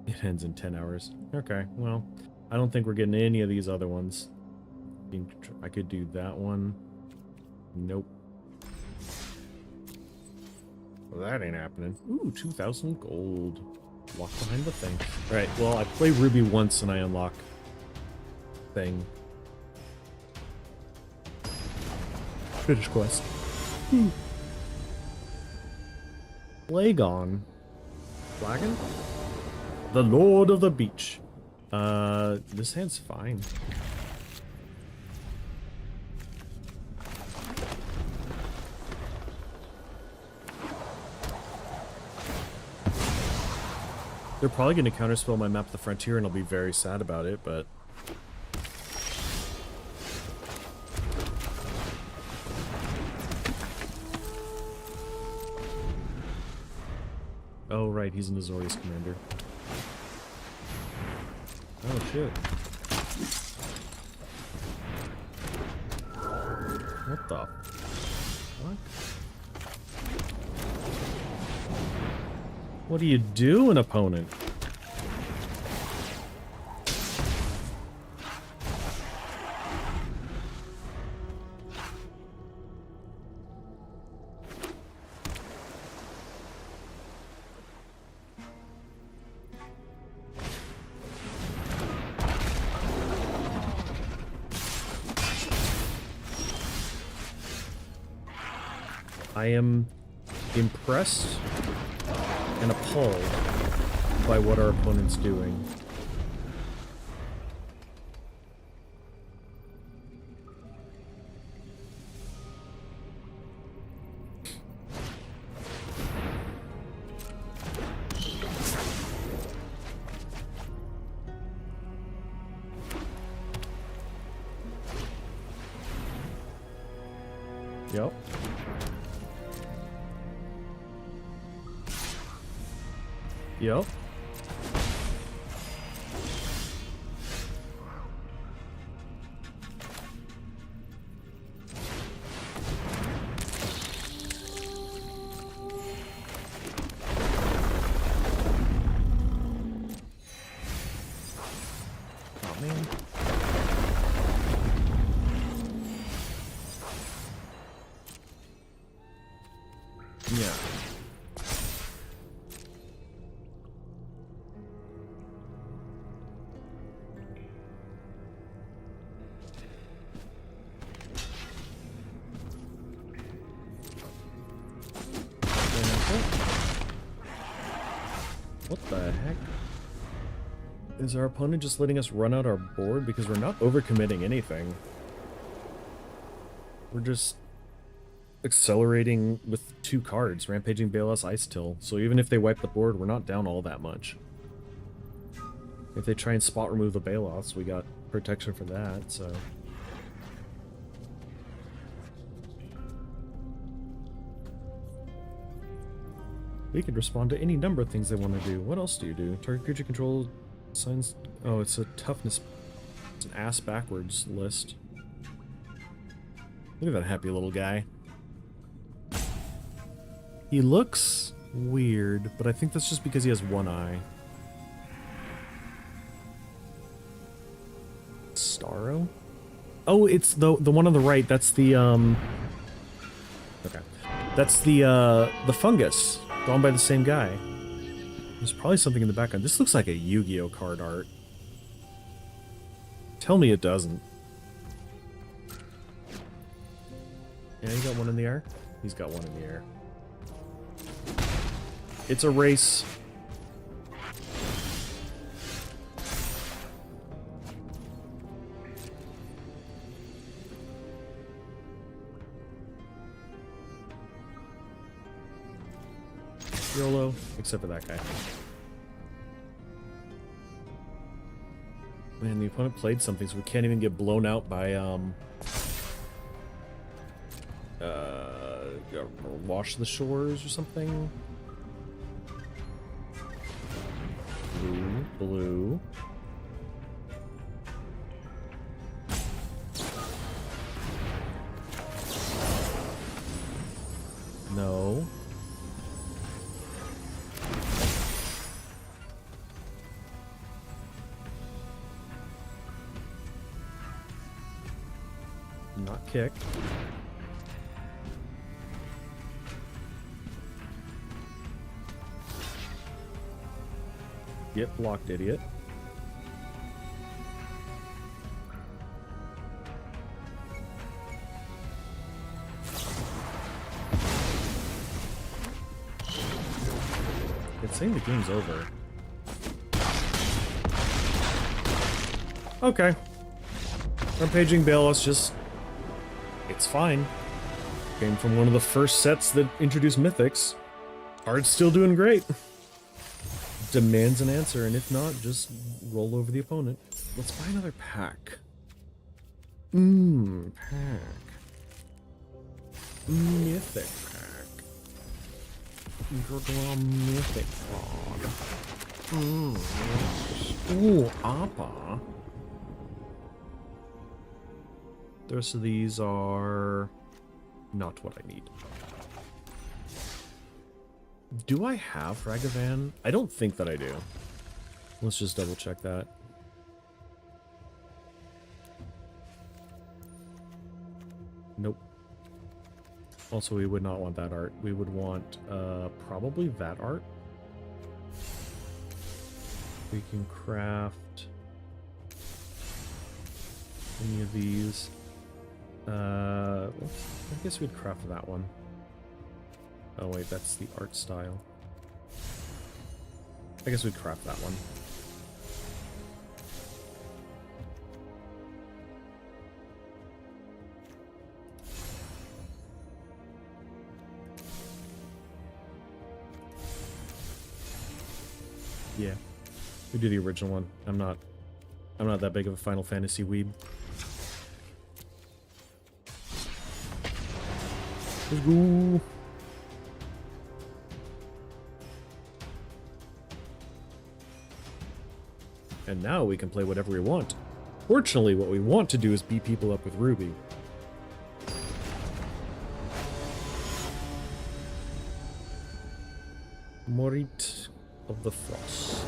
It ends in 10 hours. Okay, well, I don't think we're getting any of these other ones. I could do that one. Nope. Well, that ain't happening. Ooh, 2,000 gold. Lock behind the thing. Alright, well, I play Ruby once and I unlock thing. Finish quest. Flagon. Flagon? The Lord of the Beach. This hand's fine. They're probably going to counterspell my map the Frontier and I'll be very sad about it, but... Oh, right, he's an Azorius commander. Oh, shit. What the fuck? What do you do, an opponent? I am impressed and appalled by what our opponent's doing. Yep. Yep. Oh, man. Yeah. What the heck? Is our opponent just letting us run out our board? Because we're not overcommitting anything. We're just accelerating with 2 cards, Rampaging Bailout's Ice Till. So even if they wipe the board, we're not down all that much. If they try and spot remove the Bailouts, we got protection for that, so... They can respond to any number of things they want to do. What else do you do? Target creature control signs... Oh, it's a toughness... It's an ass backwards list. Look at that happy little guy. He looks weird, but I think that's just because he has 1 eye. Starro? Oh, it's the one on the right. That's the Okay. That's the fungus. Drawn by the same guy. There's probably something in the background. This looks like a Yu-Gi-Oh card art. Tell me it doesn't. Yeah, you got one in the air? He's got one in the air. It's a race. YOLO, except for that guy. Man, the opponent played something, so we can't even get blown out by, Wash the Shores or something. Blue, blue. No. Not kicked. Get blocked, idiot. It's saying the game's over. Okay. Rampaging Balos just... It's fine. Came from one of the first sets that introduced Mythics. Card's still doing great. Demands an answer, and if not, just roll over the opponent. Let's buy another pack. Pack. Mythic pack. Draw Mythic card. Ooh, Appa. The rest of these are not what I need. Do I have Ragavan? I don't think that I do. Let's just double check that. Nope. Also, we would not want that art. We would want probably that art. We can craft any of these. I guess we'd craft that one. Oh wait, that's the art style. I guess we'd craft that one. Yeah. We do the original one. I'm not that big of a Final Fantasy weeb. Let's go. And now we can play whatever we want. Fortunately, what we want to do is beat people up with Ruby. Morit of the Frost.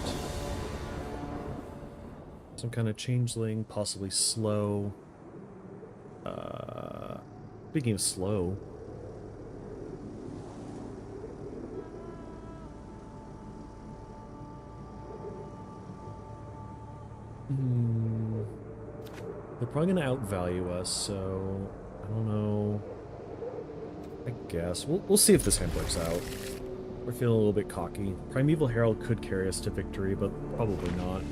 Some kind of changeling, possibly slow. Speaking of slow. They're probably going to outvalue us, so I don't know. I guess. We'll see if this hand works out. We're feeling a little bit cocky. Primeval Herald could carry us to victory, but probably not.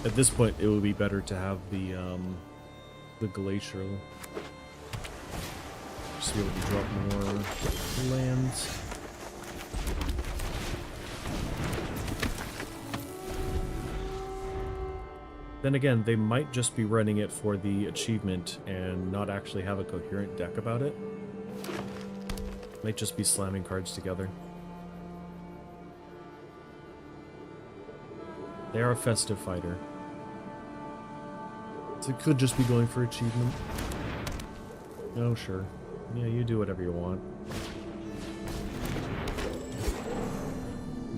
At this point, it would be better to have the Glacial. Just be able to drop more lands. Then again, they might just be running it for the achievement and not actually have a coherent deck about it. Might just be slamming cards together. They are a festive fighter. So it could just be going for achievement. Oh, sure. Yeah, you do whatever you want.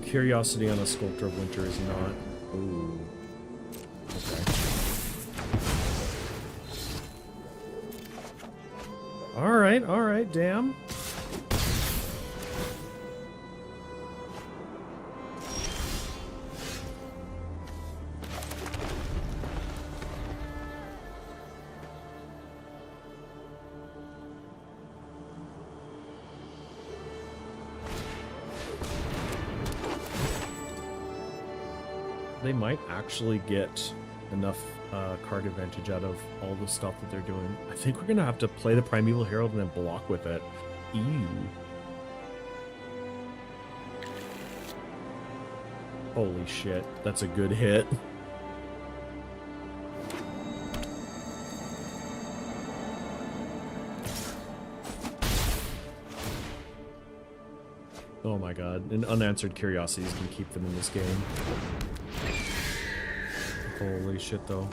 Curiosity on a Sculptor of Winter is not. Ooh. Okay. Alright, damn. they might actually get enough card advantage out of all the stuff that they're doing. I think we're gonna have to play the Primeval Herald and then block with it. Ew. Holy shit, that's a good hit. Oh my god, and unanswered curiosities can keep them in this game. Holy shit, though.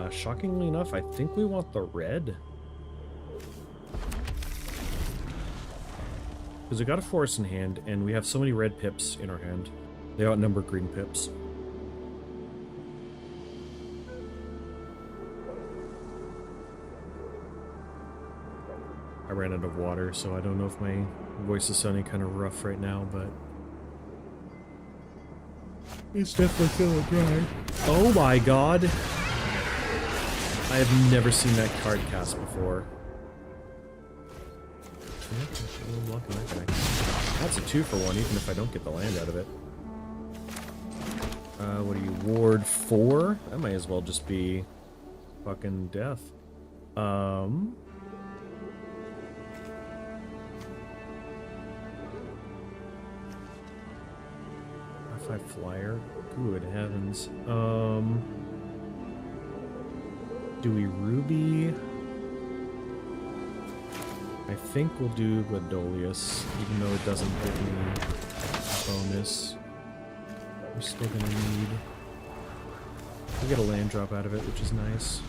Shockingly enough, I think we want the red. Because we got a forest in hand, and we have so many red pips in our hand. They outnumber green pips. I ran out of water, so I don't know if my voice is sounding kind of rough right now, but... it's definitely feeling dry. Oh my god! I have never seen that card cast before. That's a 2-for-1, even if I don't get the land out of it. What are you, Ward 4? That might as well just be fucking death. F5 flyer? Good heavens. Do we Ruby? I think we'll do Gladolius, even though it doesn't give me a bonus. We're still gonna need... we get a land drop out of it, which is nice.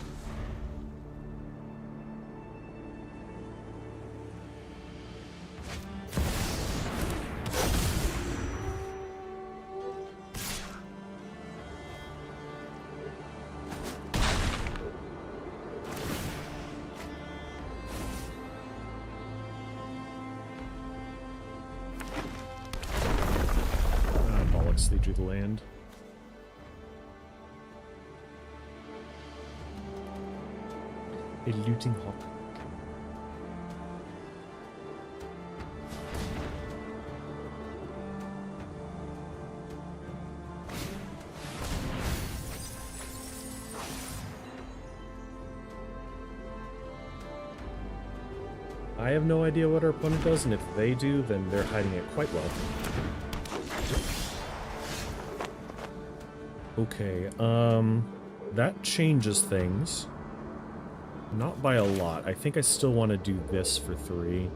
They drew the land. A looting hawk. I have no idea what our opponent does, and if they do, then they're hiding it quite well. Okay, that changes things. Not by a lot. I think I still want to do this for 3.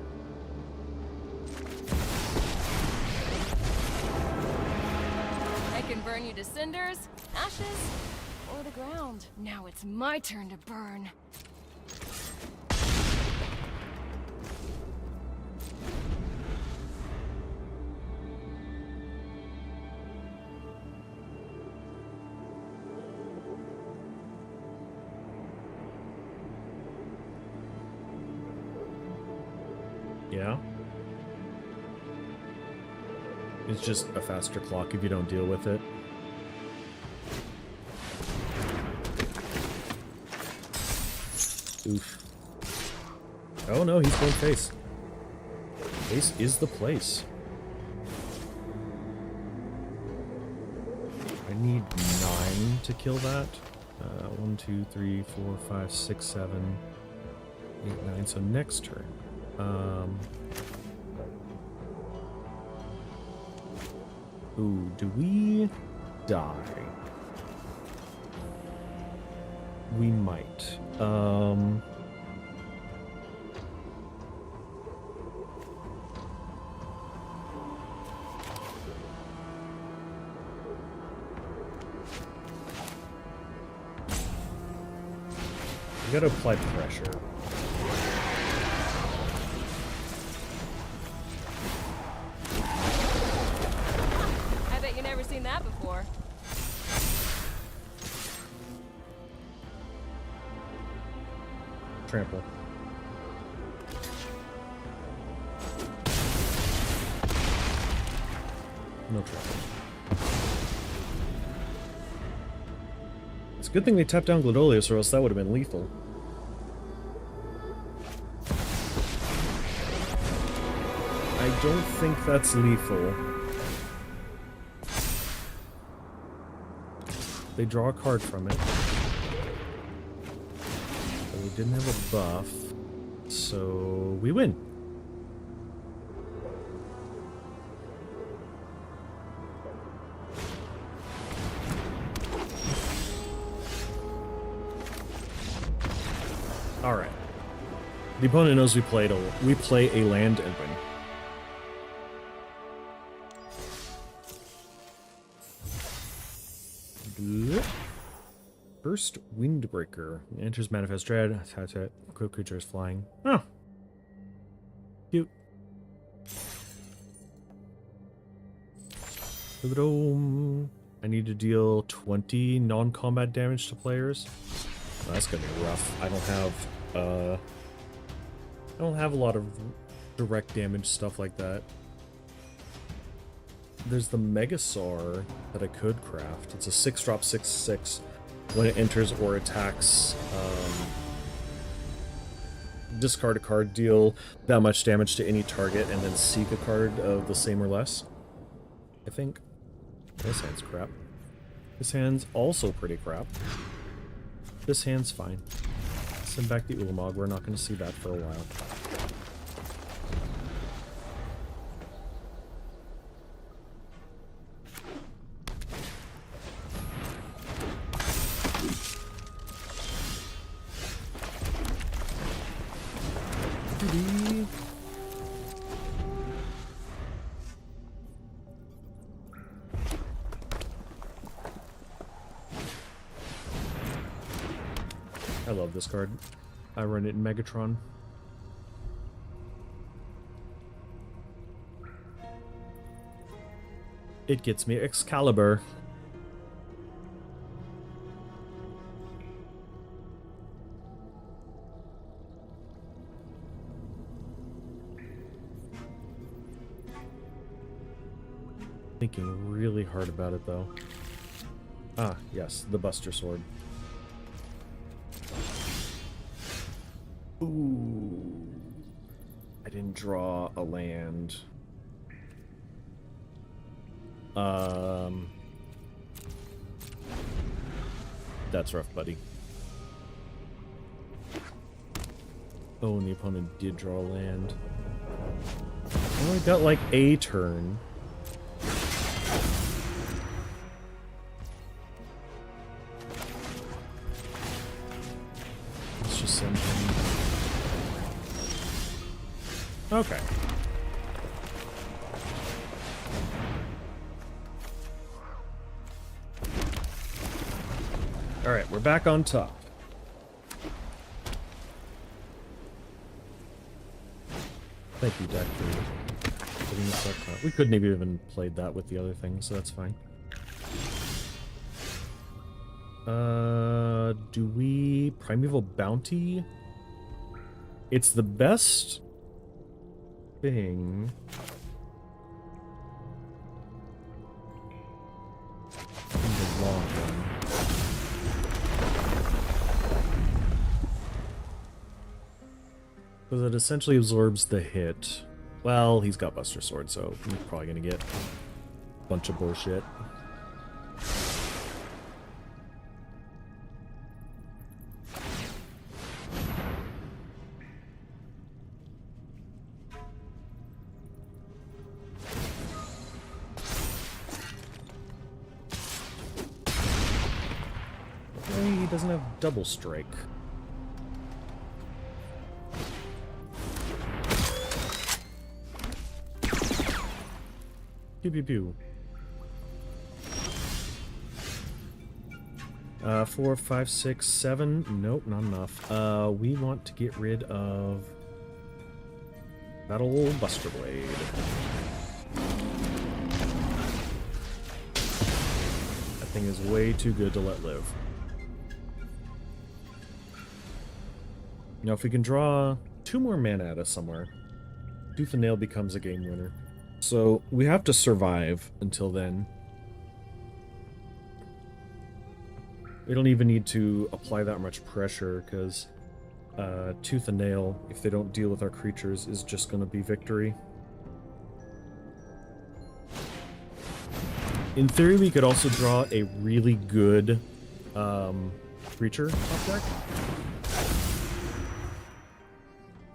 I can burn you to cinders, ashes, or the ground. Now it's my turn to burn. Yeah. It's just a faster clock if you don't deal with it. Oof. Oh no, he's going face. Face is the place. I need 9 to kill that. 1, 2, 3, 4, 5, 6, 7, 8, 9. So next turn. Ooh, do we die? We might. We gotta apply pressure. I bet you've never seen that before. Trample. No trample. It's a good thing they tapped down Gladolius, or else that would have been lethal. I don't think that's lethal. They draw a card from it. But we didn't have a buff, so we win. All right. The opponent knows we play a land and win. First Windbreaker. Enters Manifest Dread. Quick creature is flying. Oh. Cute. I need to deal 20 non-combat damage to players. Oh, that's gonna be rough. I don't have a lot of direct damage stuff like that. There's the Megasaur that I could craft. It's a 6-drop 6/6. When it enters or attacks, discard a card, deal that much damage to any target, and then seek a card of the same or less. I think. This hand's crap. This hand's also pretty crap. This hand's fine. Send back the Ulamog. We're not going to see that for a while. I love this card. I run it in Megatron. It gets me Excalibur. Thinking really hard about it though. Ah, yes, the Buster Sword. Ooh. I didn't draw a land. That's rough, buddy. Oh, and the opponent did draw a land. Oh, I got like a turn. Let's just send him. Okay. Alright, we're back on top. Thank you, deck, for putting this up. We couldn't have even played that with the other things, so that's fine. Do we... Primeval Bounty? It's the best thing. In the long run. Because it essentially absorbs the hit. Well, he's got Buster Sword, so he's probably gonna get a bunch of bullshit. He doesn't have double strike. Pew pew pew. 4, 5, 6, 7. Nope, not enough. We want to get rid of that old Buster Blade. That thing is way too good to let live. Now, if we can draw 2 more mana out of somewhere, Tooth and Nail becomes a game winner. So, we have to survive until then. We don't even need to apply that much pressure, because Tooth and Nail, if they don't deal with our creatures, is just going to be victory. In theory, we could also draw a really good creature top deck.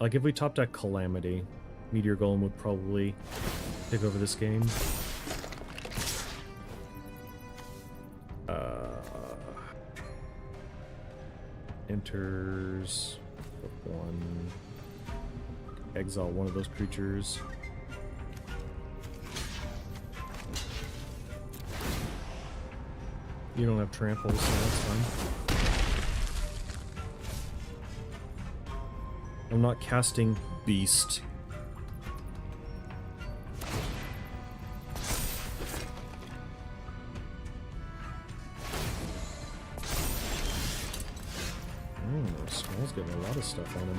Like if we top deck Calamity, Meteor Golem would probably take over this game. Enters one. Exile one of those creatures. You don't have trample, so that's fine. I'm not casting Beast. Skull's getting a lot of stuff on him.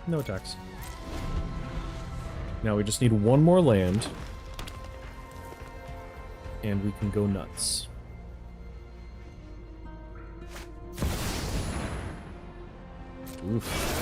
No attacks. Now we just need one more land. And we can go nuts. Oof.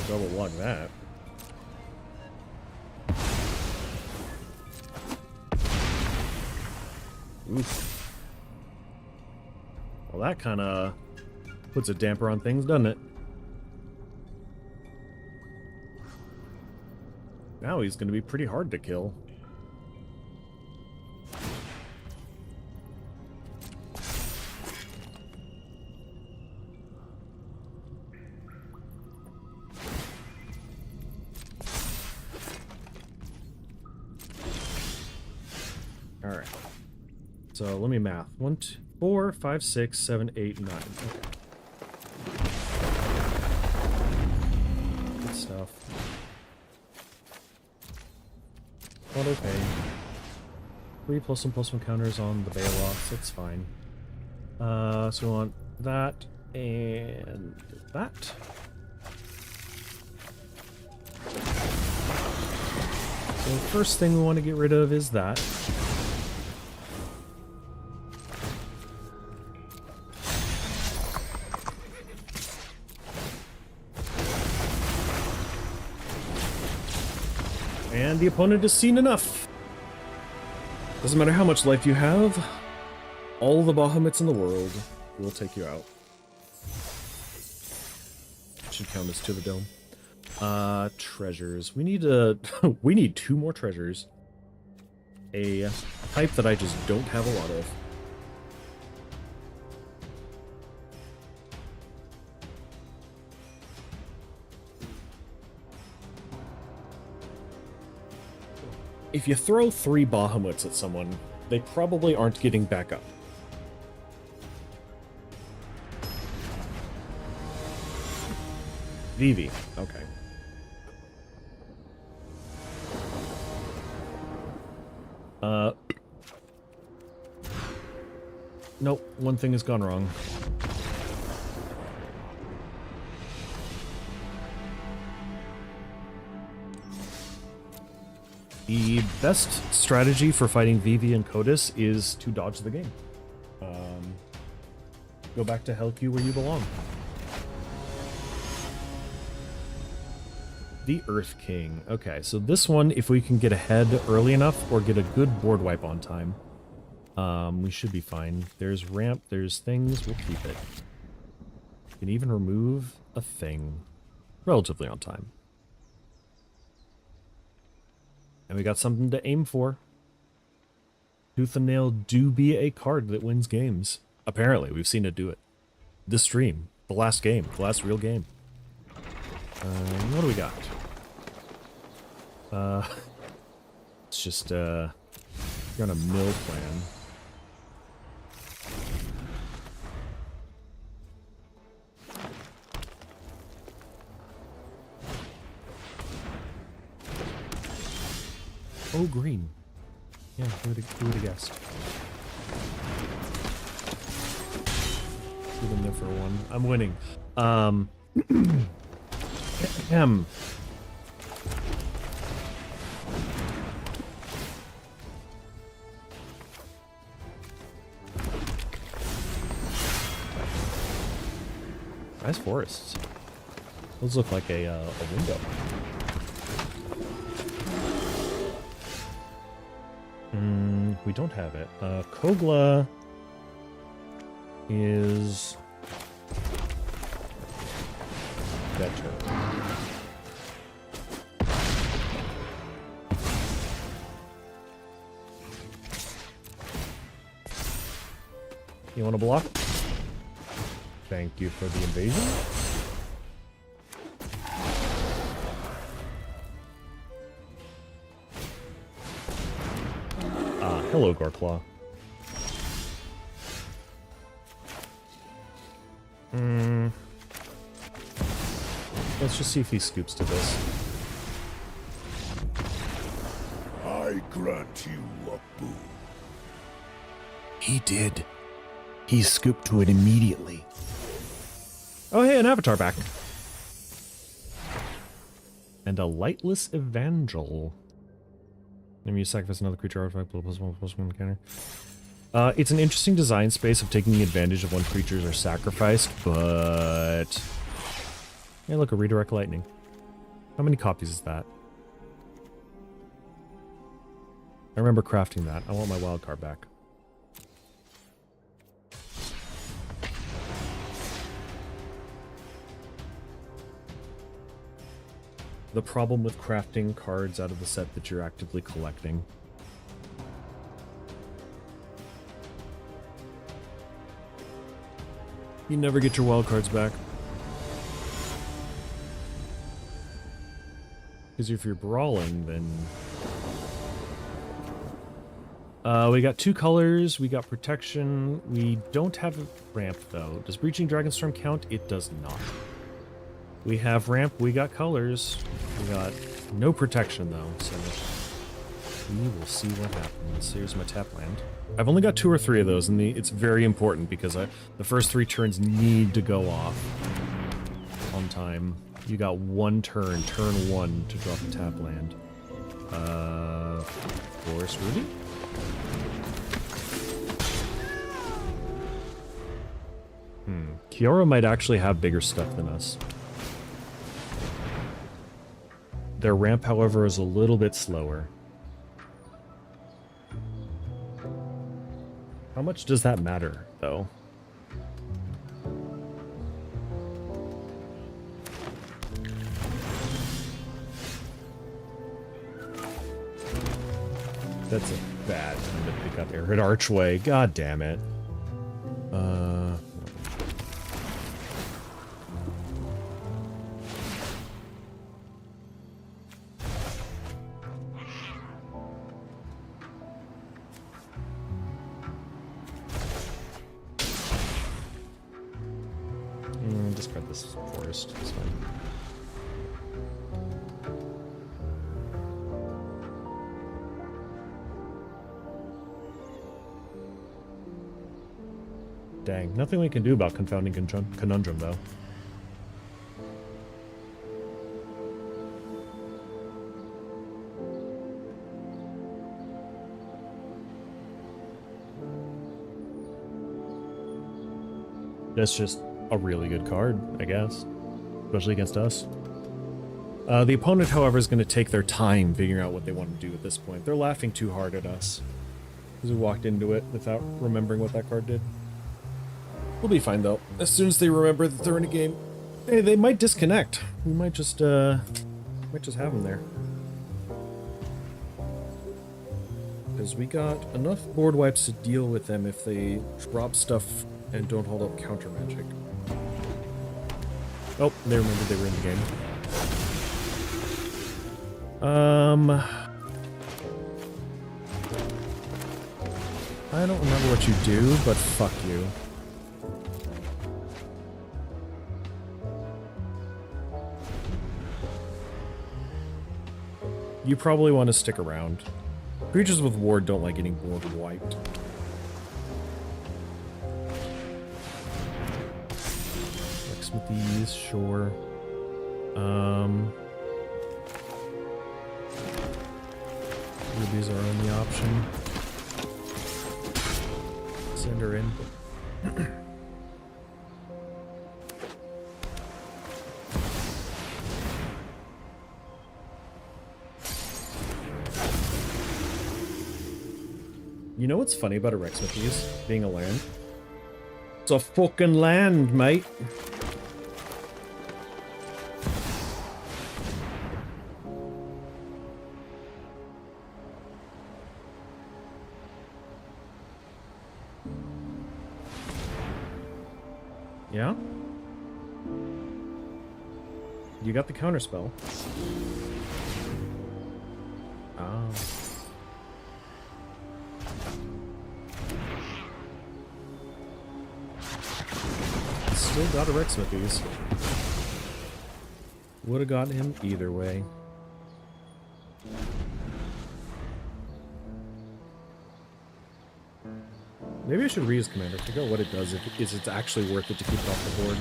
Double log that. Oof. Well, that kind of puts a damper on things, doesn't it? Now he's going to be pretty hard to kill. Alright. So let me math. 1, 2, 4, 5, 6, 7, 8, 9. Okay. Good stuff. Auto pay. 3 +1/+1 counters on the Bailoffs. That's fine. So we want that and that. So the first thing we want to get rid of is that. And the opponent has seen enough. Doesn't matter how much life you have, all the Bahamut's in the world will take you out. Should count as to the dome. Treasures. We need we need 2 more treasures. A type that I just don't have a lot of. If you throw 3 Bahamut's at someone, they probably aren't getting back up. Vivi. Okay. Nope, one thing has gone wrong. The best strategy for fighting Vivi and courteous is to dodge the game. Go back to Hell Q where you belong. The Earth King. Okay, so this one, if we can get ahead early enough or get a good board wipe on time, we should be fine. There's ramp, there's things, we'll keep it. You can even remove a thing relatively on time. And we got something to aim for. Tooth and Nail do be a card that wins games. Apparently, we've seen it do it. This stream, the last game, the last real game. What do we got? It's just, you're on a mill plan. Oh, green. Yeah, who would have guessed? Leave them there for one. I'm winning. Him. Nice forests. Those look like a window. We don't have it. Kogla is better. You want to block? Thank you for the invasion. Hello, Gorklaw. Let's just see if he scoops to this. I grant you a boon. He did. He scooped to it immediately. Oh, hey, an avatar back. And a lightless evangel. You sacrifice another creature artifact, +1/+1 counter. It's an interesting design space of taking advantage of when creatures are sacrificed, but... Hey, look, a redirect lightning. How many copies is that? I remember crafting that. I want my wild card back. The problem with crafting cards out of the set that you're actively collecting. You never get your wild cards back. Because if you're brawling, then... we got 2 colors, we got protection, we don't have a ramp though. Does Breaching Dragonstorm count? It does not. We have ramp, we got colors. We got no protection though, so we will see what happens. Here's my tap land. I've only got 2 or 3 of those, and it's very important because the first 3 turns need to go off on time. You got 1 turn, turn 1 to drop a tap land. Forest Ruby? Kiora might actually have bigger stuff than us. Their ramp, however, is a little bit slower. How much does that matter, though? That's a bad time to pick up Arid Archway. God damn it. Discard this forest. It's fine. Dang, nothing we can do about Confounding Conundrum, though. That's just a really good card, I guess. Especially against us. The opponent, however, is going to take their time figuring out what they want to do at this point. They're laughing too hard at us. Because we walked into it without remembering what that card did. We'll be fine, though. As soon as they remember that they're in a game, hey, they might disconnect. We might just have them there. Because we got enough board wipes to deal with them if they drop stuff and don't hold up counter magic. Oh, they remembered they were in the game. I don't remember what you do, but fuck you. You probably want to stick around. Creatures with ward don't like getting board wiped. Smithies, sure. Ruby's our only option. Send her in. You know what's funny about a Rex Smithies being a land? It's a fucking land, mate. Yeah? You got the counterspell. Ah. Still got a Rex Smithies. Would have gotten him either way. Maybe I should reuse Commander. Figure out what it does. If it's actually worth it to keep it off the board.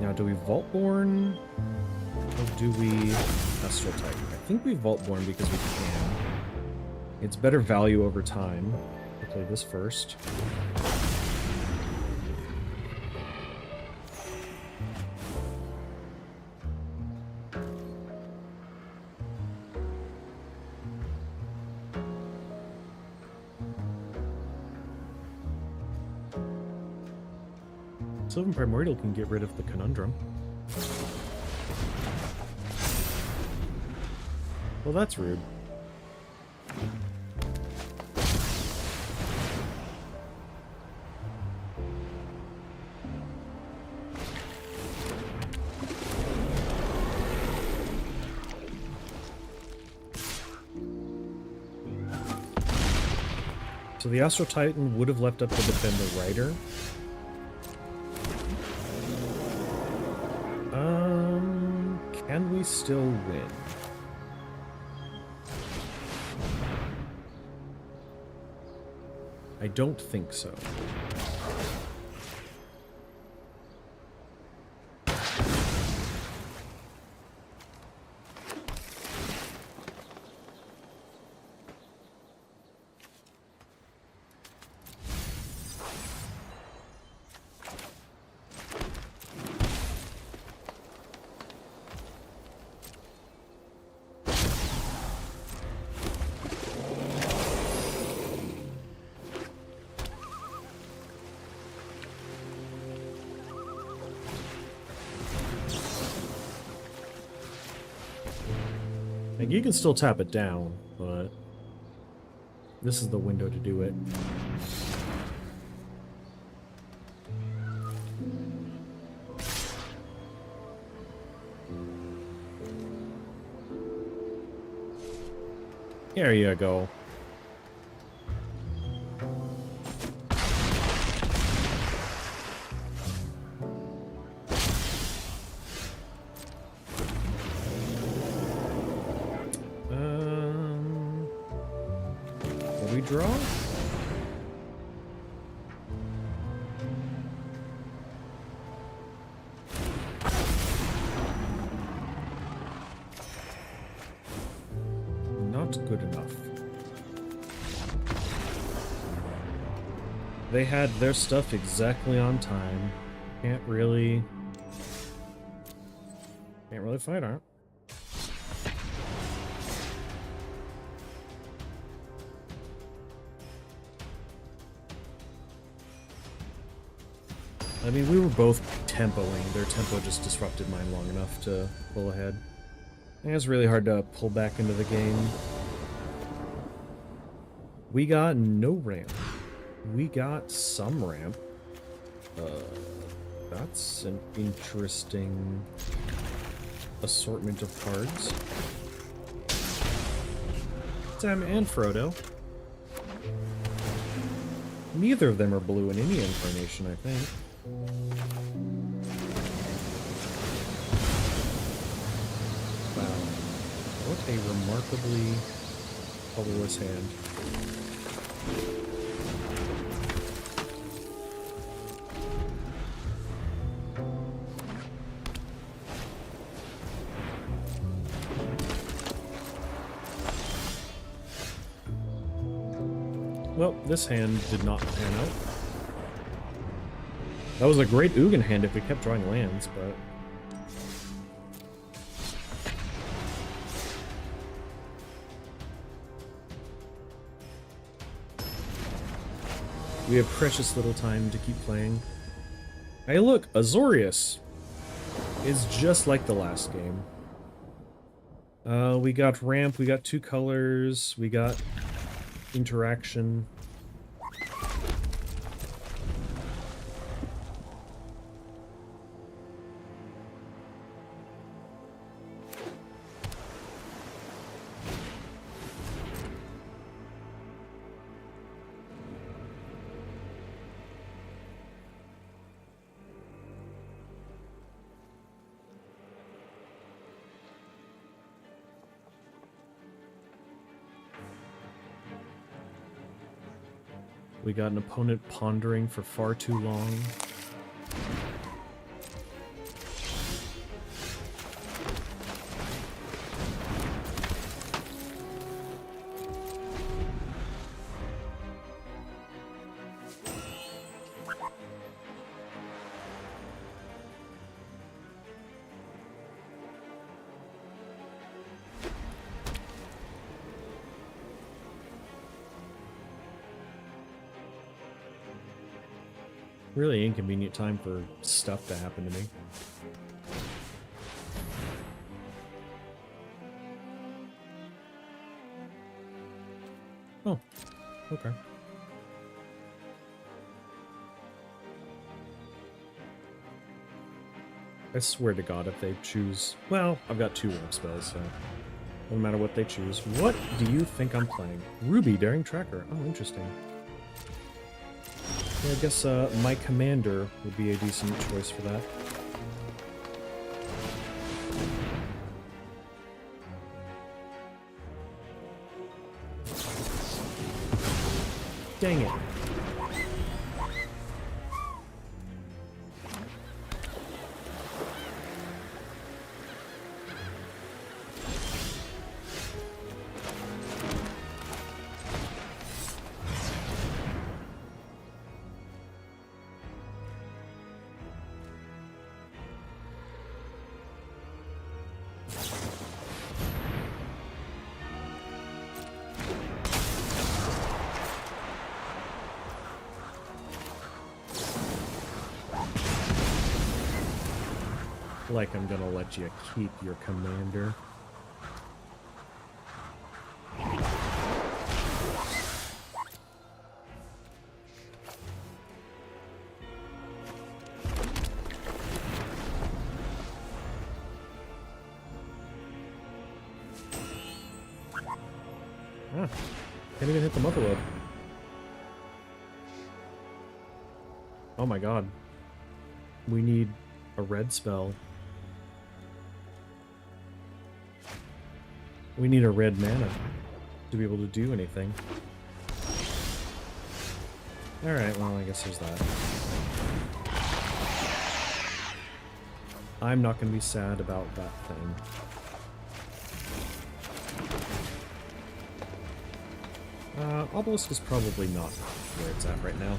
Now, do we Vaultborn or do we Astral Titan? I think we Vaultborn because we can. It's better value over time. I'll play this first. Sylvan Primordial can get rid of the Conundrum. Well, that's rude. So the Astral Titan would have left up to defend the Rider. Can we still win? I don't think so. Like, you can still tap it down, but this is the window to do it. There you go. What do we draw? Not good enough. They had their stuff exactly on time. Can't really fight on it. I mean, we were both tempoing. Their tempo just disrupted mine long enough to pull ahead. I think it's really hard to pull back into the game. We got no ramp. We got some ramp. That's an interesting assortment of cards. Sam and Frodo. Neither of them are blue in any incarnation, I think. Wow. What a remarkably colorless hand. Well, this hand did not pan out. That was a great Ugin hand if we kept drawing lands, but... we have precious little time to keep playing. Hey look, Azorius is just like the last game. We got ramp, we got 2 colors, we got interaction. We got an opponent pondering for far too long. Really inconvenient time for stuff to happen to me. Oh, okay. I swear to God, if they choose... well, I've got 2 warp spells, so... no matter what they choose. What do you think I'm playing? Ruby Daring Tracker. Oh, interesting. Yeah, I guess my commander would be a decent choice for that. Dang it. Like I'm gonna let you keep your commander. Ah, can't even hit the mother load. Oh my god. We need a red spell. We need a red mana to be able to do anything. Alright, well, I guess there's that. I'm not going to be sad about that thing. Obelisk is probably not where it's at right now.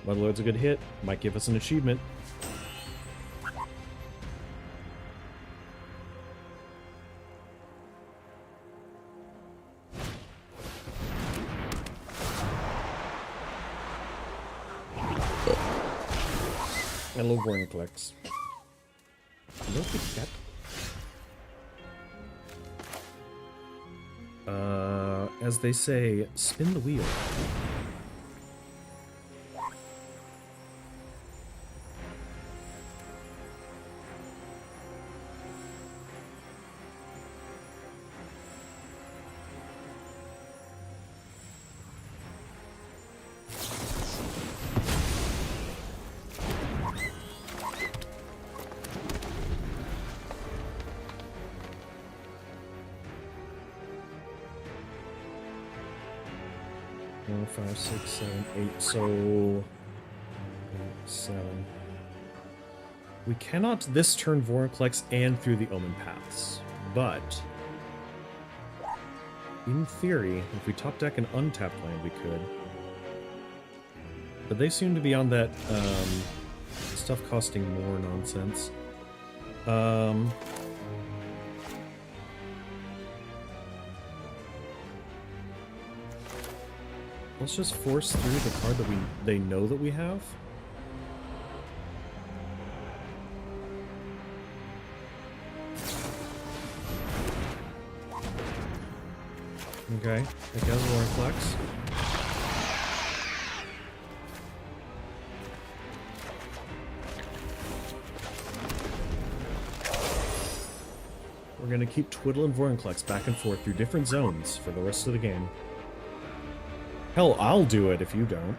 Mudlord's a good hit. Might give us an achievement. I love Warnclex. Look at that. As they say, spin the wheel. 4, 5, 6, 7, 8. So 8, 7. We cannot this turn Vorinclex and through the Omen Paths, but in theory, if we top deck an untapped land, we could. But they seem to be on that stuff costing more nonsense. Let's just force through the card that they know that we have. Okay, take out the Vorinclex. We're gonna keep twiddling Vorinclex back and forth through different zones for the rest of the game. Hell, I'll do it if you don't.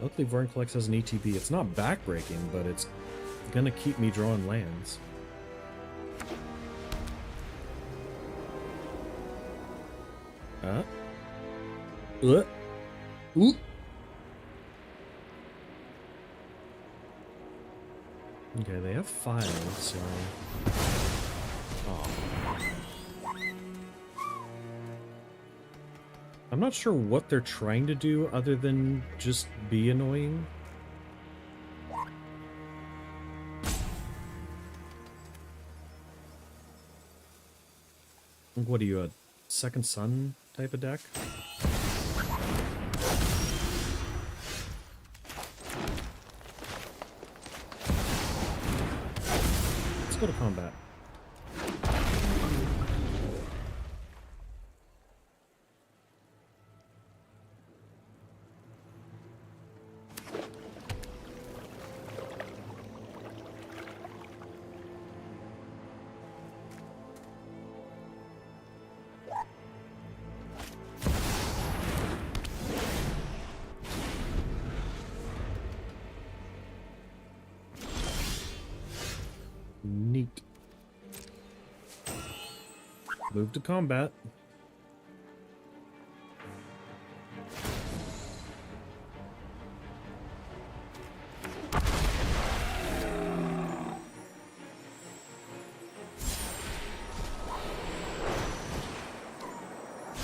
Luckily, Vorinclex has an ETB. It's not backbreaking, but it's gonna keep me drawing lands. Ooh. Okay, they have 5, so... Oh. I'm not sure what they're trying to do other than just be annoying. What are you, a Second Sun type of deck? Let's go to combat. Neat. Move to combat.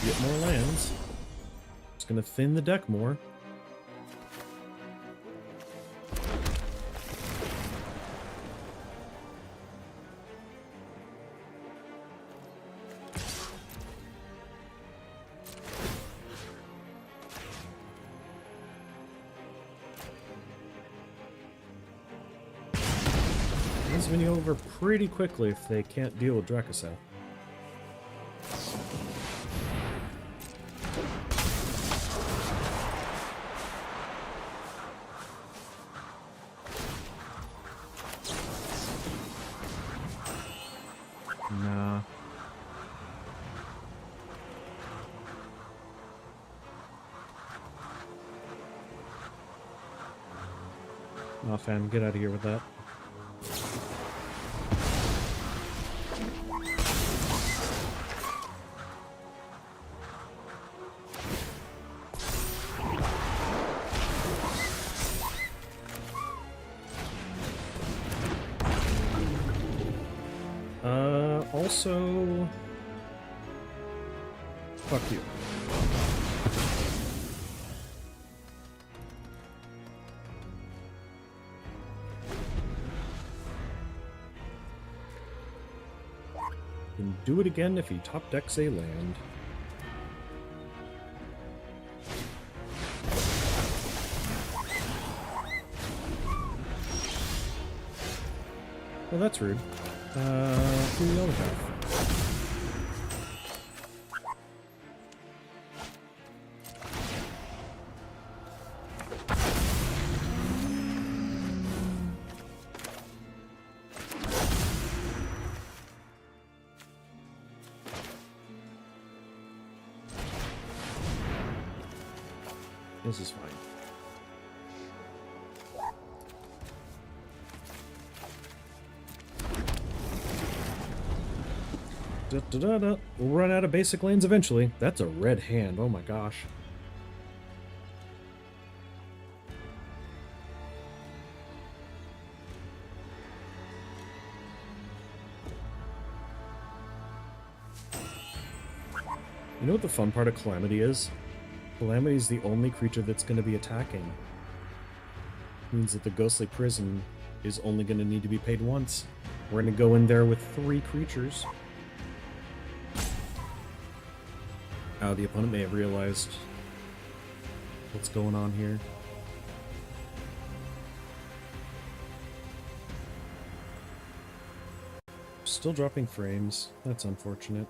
Get more lands. It's gonna thin the deck more. This video over pretty quickly if they can't deal with Drakaseth. Nah. Nah, fam, get out of here with that. Also... Fuck you. You can do it again if he top decks a land. Well, that's rude. Who do we other have? This is fine. Da-da-da-da. We'll run out of basic lanes eventually. That's a red hand. Oh my gosh. You know what the fun part of Calamity is? Calamity is the only creature that's going to be attacking. Means that the Ghostly Prison is only going to need to be paid once. We're going to go in there with 3 creatures. The opponent may have realized what's going on here. Still dropping frames. That's unfortunate.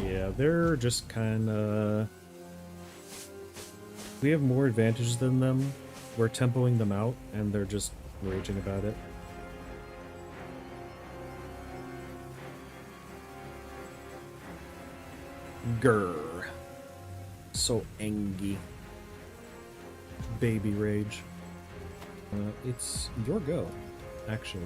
Yeah, they're just kind of... We have more advantage than them. We're tempoing them out, and they're just raging about it. Grr. So angry. Baby rage. It's your go, actually.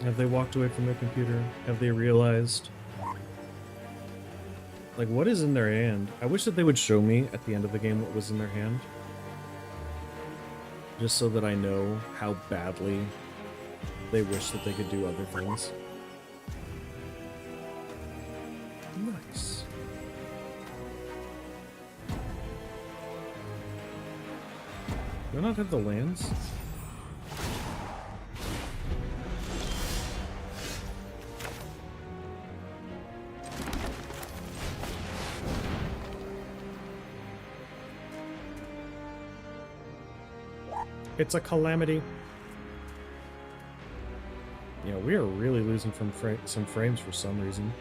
Have they walked away from their computer? Have they realized? Like, what is in their hand? I wish that they would show me at the end of the game what was in their hand. Just so that I know how badly they wish that they could do other things. Nice. Do I not have the lands? It's a calamity. Yeah, we are really losing from some frames for some reason.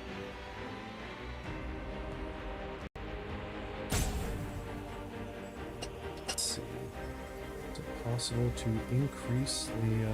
Let's see. Is it possible to increase the